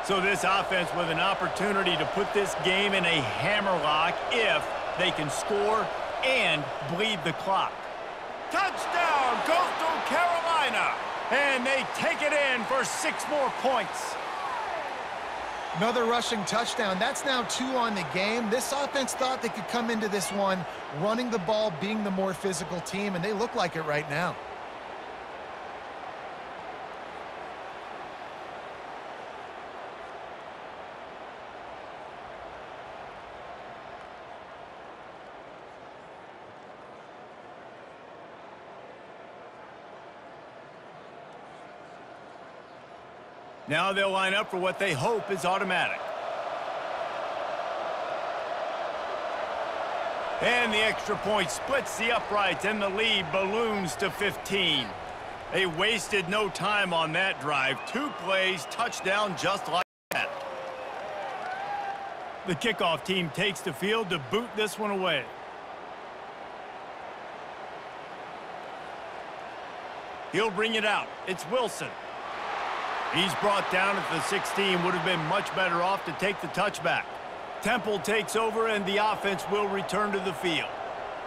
So this offense with an opportunity to put this game in a hammerlock if they can score and bleed the clock. Touchdown, Coastal Carolina! And they take it in for 6 more points.
Another rushing touchdown. That's now 2 on the game. This offense thought they could come into this one running the ball, being the more physical team, and they look like it right now.
Now they'll line up for what they hope is automatic. And the extra point splits the uprights, and the lead balloons to 15. They wasted no time on that drive. 2 plays, touchdown just like that. The kickoff team takes the field to boot this one away. He'll bring it out. It's Wilson. He's brought down at the 16. Would have been much better off to take the touchback. Temple takes over, and the offense will return to the field.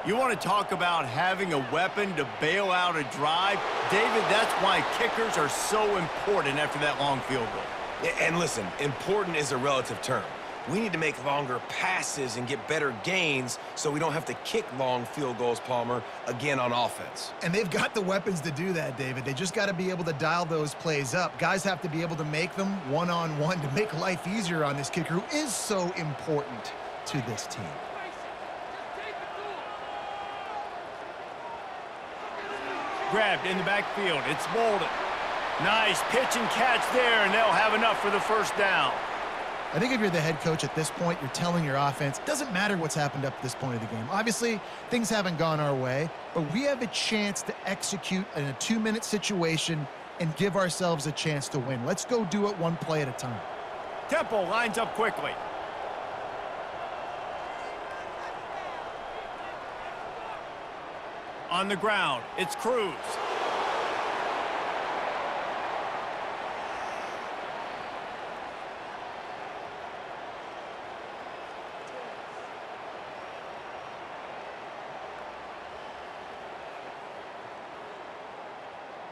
You want to talk about having a weapon to bail out a drive? David, that's why kickers are so important after that long field goal.
And listen, important is a relative term. We need to make longer passes and get better gains so we don't have to kick long field goals, Palmer, again on offense.
And they've got the weapons to do that, David. They just got to be able to dial those plays up. Guys have to be able to make them one-on-one to make life easier on this kicker who is so important to this team.
Grabbed in the backfield. It's Bolden. Nice pitch and catch there, and they'll have enough for the first down.
I think if you're the head coach at this point, you're telling your offense, it doesn't matter what's happened up to this point of the game. Obviously, things haven't gone our way, but we have a chance to execute in a 2-minute situation and give ourselves a chance to win. Let's go do it 1 play at a time.
Temple lines up quickly. On the ground, it's Cruz.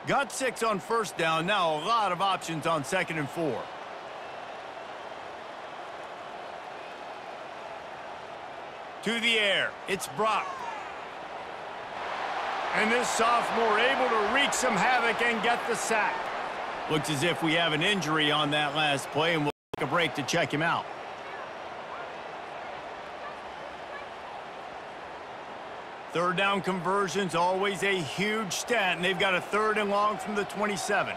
Got 6 on first down. Now a lot of options on 2nd and 4. To the air. It's Brock. And this sophomore able to wreak some havoc and get the sack. Looks as if we have an injury on that last play, and we'll take a break to check him out. Third down conversions, always a huge stat, and they've got a 3rd and long from the 27.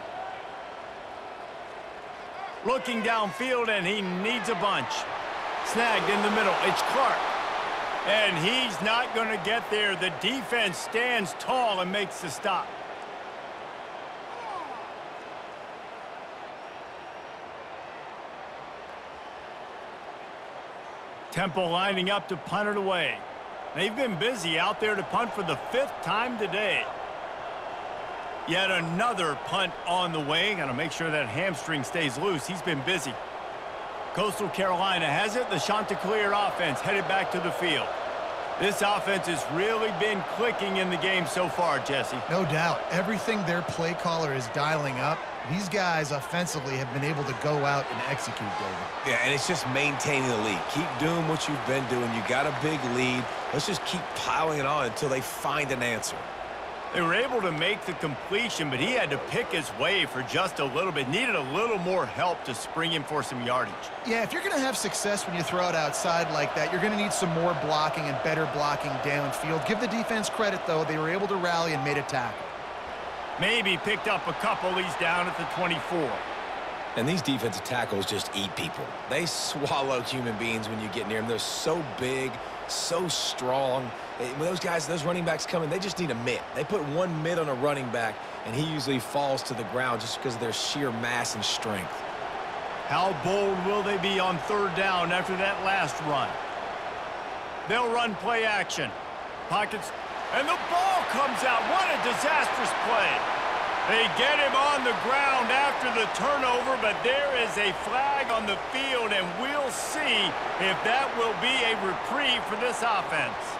Looking downfield, and he needs a bunch. Snagged in the middle. It's Clark. And he's not going to get there. The defense stands tall and makes the stop. Temple lining up to punt it away. They've been busy out there to punt for the 5th time today. Yet another punt on the way. Got to make sure that hamstring stays loose. He's been busy. Coastal Carolina has it. The Chanticleer offense headed back to the field. This offense has really been clicking in the game so far, Jesse.
No doubt. Everything their play caller is dialing up, these guys offensively have been able to go out and execute, David.
Yeah, and it's just maintaining the lead. Keep doing what you've been doing. You got a big lead. Let's just keep piling it on until they find an answer.
They were able to make the completion, but he had to pick his way for just a little bit. Needed a little more help to spring him for some yardage.
Yeah, if you're going to have success when you throw it outside like that, you're going to need some more blocking and better blocking downfield. Give the defense credit, though. They were able to rally and made a tackle.
Maybe picked up a couple. He's down at the 24.
And these defensive tackles just eat people. They swallow human beings when you get near them. They're so big, so strong. When those guys, those running backs come in, they just need a mitt. They put one mitt on a running back, and he usually falls to the ground just because of their sheer mass and strength.
How bold will they be on 3rd down after that last run? They'll run play action. Pockets, and the ball comes out. What a disastrous play. They get him on the ground after the turnover, but there is a flag on the field, and we'll see if that will be a reprieve for this offense.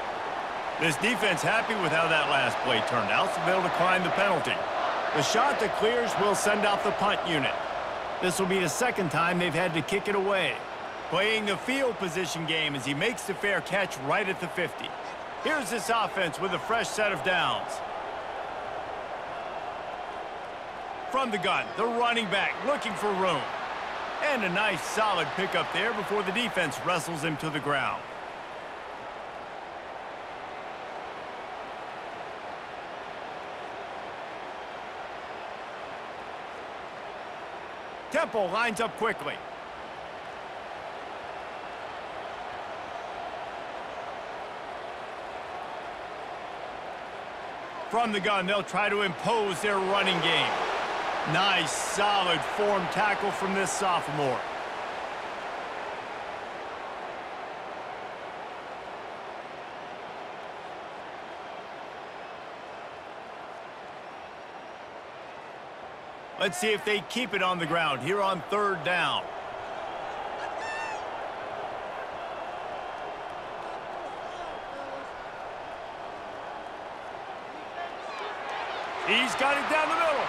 This defense happy with how that last play turned out, so they'll decline the penalty. The Chanticleers will send out the punt unit. This will be the 2nd time they've had to kick it away. Playing the field position game as he makes the fair catch right at the 50. Here's this offense with a fresh set of downs. From the gun, the running back looking for room. And a nice solid pickup there before the defense wrestles him to the ground. Temple lines up quickly. From the gun, they'll try to impose their running game. Nice, solid form tackle from this sophomore. Let's see if they keep it on the ground here on 3rd down. He's got it down the middle.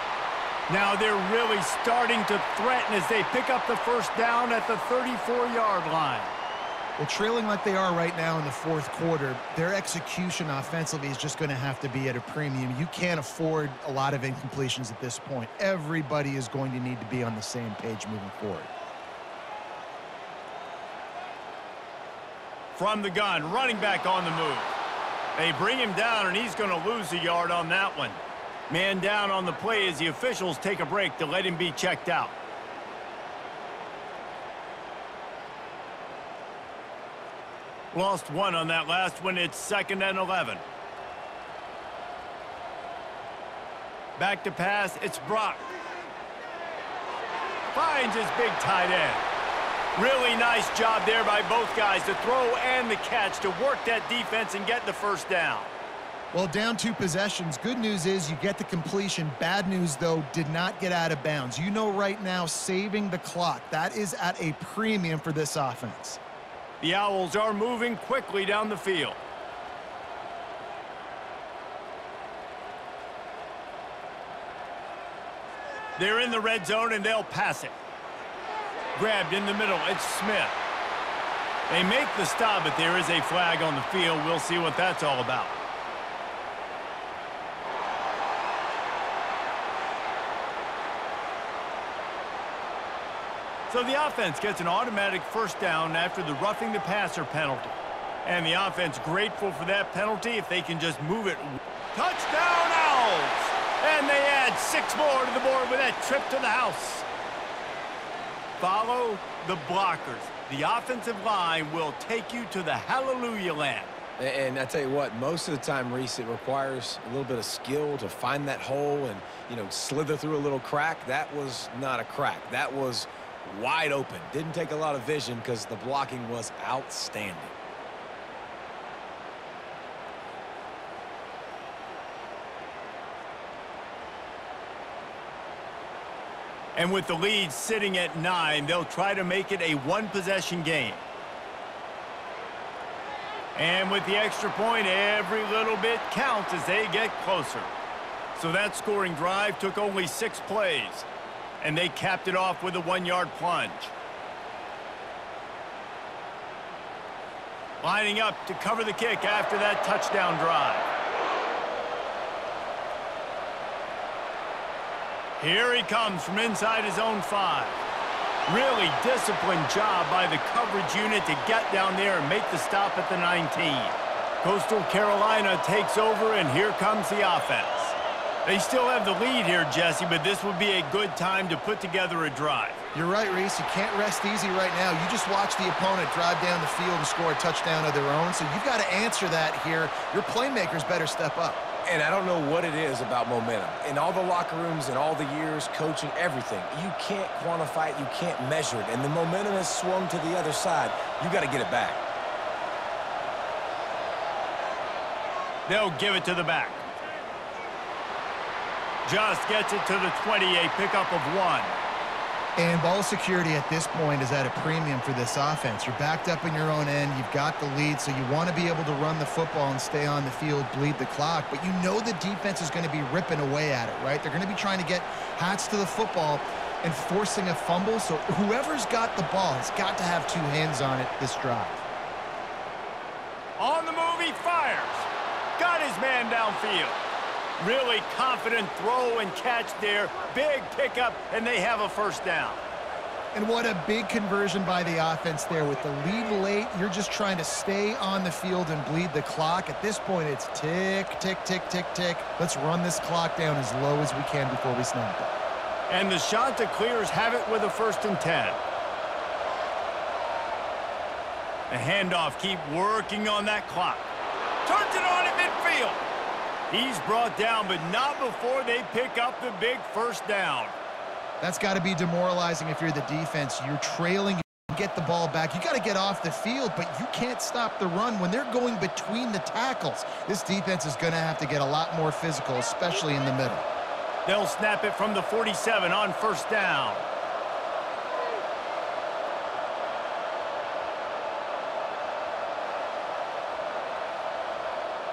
Now they're really starting to threaten as they pick up the 1st down at the 34-yard line.
Well, trailing like they are right now in the 4th quarter, their execution offensively is just going to have to be at a premium. You can't afford a lot of incompletions at this point. Everybody is going to need to be on the same page moving forward.
From the gun, running back on the move. They bring him down, and he's going to lose a yard on that one. Man down on the play as the officials take a break to let him be checked out. Lost one on that last one. It's 2nd and 11. Back to pass. It's Brock. Finds his big tight end. Really nice job there by both guys, the throw and the catch, to work that defense and get the 1st down.
Well, down 2 possessions. Good news is you get the completion. Bad news, though, did not get out of bounds. You know right now, saving the clock, that is at a premium for this offense.
The Owls are moving quickly down the field. They're in the red zone, and they'll pass it. Grabbed in the middle. It's Smith. They make the stop, but there is a flag on the field. We'll see what that's all about. So the offense gets an automatic first down after the roughing the passer penalty. And the offense grateful for that penalty if they can just move it. Touchdown Owls! And they add 6 more to the board with that trip to the house. Follow the blockers. The offensive line will take you to the hallelujah land.
And I tell you what, most of the time, Reese, it requires a little bit of skill to find that hole and, you know, slither through a little crack. That was not a crack. That was wide open. Didn't take a lot of vision because the blocking was outstanding.
And with the lead sitting at 9, they'll try to make it a one-possession game. And with the extra point, every little bit counts as they get closer. So that scoring drive took only 6 plays. And they capped it off with a 1-yard plunge. Lining up to cover the kick after that touchdown drive. Here he comes from inside his own 5. Really disciplined job by the coverage unit to get down there and make the stop at the 19. Coastal Carolina takes over, and here comes the offense. They still have the lead here, Jesse, but this would be a good time to put together a drive.
You're right, Reese. You can't rest easy right now. You just watch the opponent drive down the field and score a touchdown of their own, so you've got to answer that here. Your playmakers better step up.
And I don't know what it is about momentum. In all the locker rooms and all the years, coaching, everything, you can't quantify it, you can't measure it. And the momentum has swung to the other side. You got to get it back.
They'll give it to the back. Just gets it to the 20, a pickup of 1.
And ball security at this point is at a premium for this offense. You're backed up in your own end. You've got the lead, so you want to be able to run the football and stay on the field, bleed the clock. But you know the defense is going to be ripping away at it, right? They're going to be trying to get hats to the football and forcing a fumble. So whoever's got the ball has got to have 2 hands on it this drive.
On the move, he fires. Got his man downfield. Really confident throw and catch there. Big pickup, and they have a first down.
And what a big conversion by the offense there. With the lead late, you're just trying to stay on the field and bleed the clock. At this point, it's tick, tick, tick, tick, tick. Let's run this clock down as low as we can before we snap it.
And the Chanticleers have it with a 1st and 10. The handoff, keep working on that clock. Turns it on at midfield. He's brought down, but not before they pick up the big first down.
That's got to be demoralizing if you're the defense. You're trailing, you get the ball back. You got to get off the field, but you can't stop the run when they're going between the tackles. This defense is going to have to get a lot more physical, especially in the middle.
They'll snap it from the 47 on first down.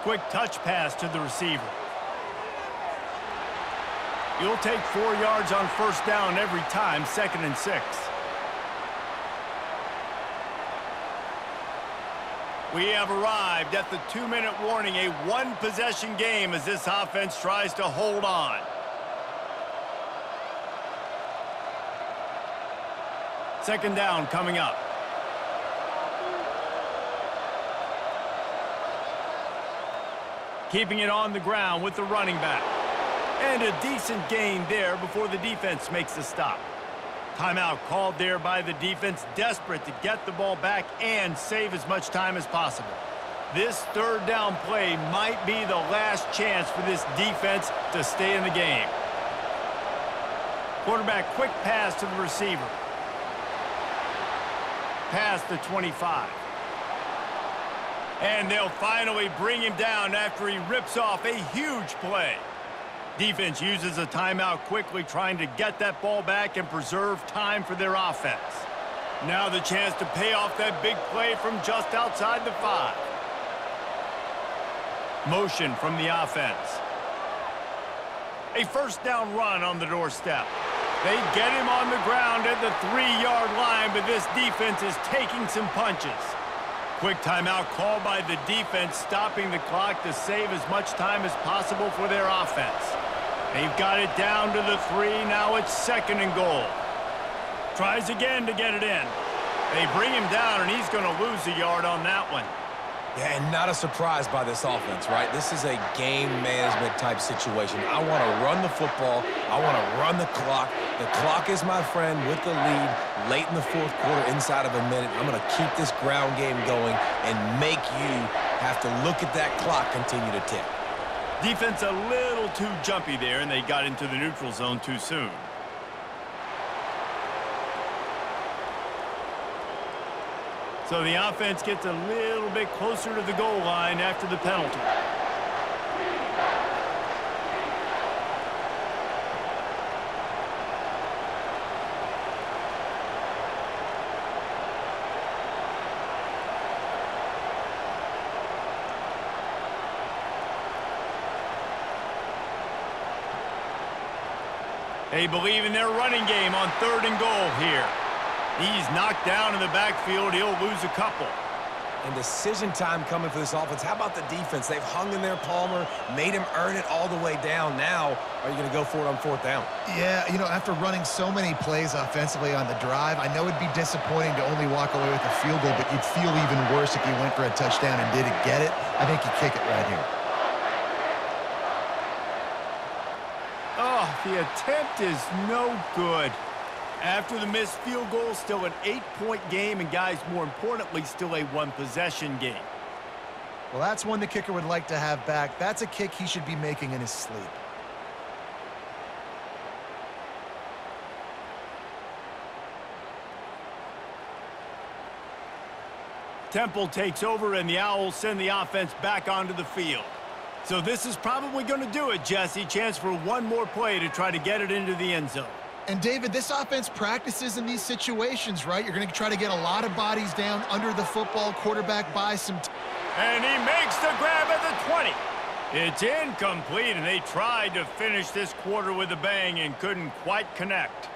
Quick touch pass to the receiver. You'll take 4 yards on first down every time, 2nd and 6. We have arrived at the 2-minute warning, a one-possession game as this offense tries to hold on. Second down coming up. Keeping it on the ground with the running back. And a decent gain there before the defense makes a stop. Timeout called there by the defense, desperate to get the ball back and save as much time as possible. This 3rd down play might be the last chance for this defense to stay in the game. Quarterback, quick pass to the receiver. Past the 25. And they'll finally bring him down after he rips off a huge play. Defense uses a timeout quickly, trying to get that ball back and preserve time for their offense. Now the chance to pay off that big play from just outside the 5. Motion from the offense. A first down run on the doorstep. They get him on the ground at the 3-yard line, but this defense is taking some punches. Quick timeout called by the defense, stopping the clock to save as much time as possible for their offense. They've got it down to the 3. Now it's 2nd and goal. Tries again to get it in. They bring him down, and he's going to lose a yard on that one.
Yeah, and not a surprise by this offense, right? This is a game management type situation. I want to run the football. I want to run the clock. The clock is my friend with the lead late in the fourth quarter, inside of a minute. I'm going to keep this ground game going and make you have to look at that clock continue to tick.
Defense a little too jumpy there, and they got into the neutral zone too soon. So the offense gets a little bit closer to the goal line after the penalty. They believe in their running game on 3rd and goal here. He's knocked down in the backfield. He'll lose a couple.
And decision time coming for this offense. How about the defense? They've hung in there, Palmer, made him earn it all the way down. Now, are you going to go for it on 4th down?
Yeah, you know, after running so many plays offensively on the drive, I know it'd be disappointing to only walk away with a field goal, but you'd feel even worse if you went for a touchdown and didn't get it. I think you kick it right here.
Oh, the attempt is no good. After the missed field goal, still an 8-point game, and guys, more importantly, still a 1-possession game.
Well, that's one the kicker would like to have back. That's a kick he should be making in his sleep.
Temple takes over, and the Owls send the offense back onto the field. So this is probably going to do it, Jesse. Chance for one more play to try to get it into the end zone.
And, David, this offense practices in these situations, right? You're going to try to get a lot of bodies down under the football, quarterback by some
and he makes the grab at the 20. It's incomplete, and they tried to finish this quarter with a bang and couldn't quite connect.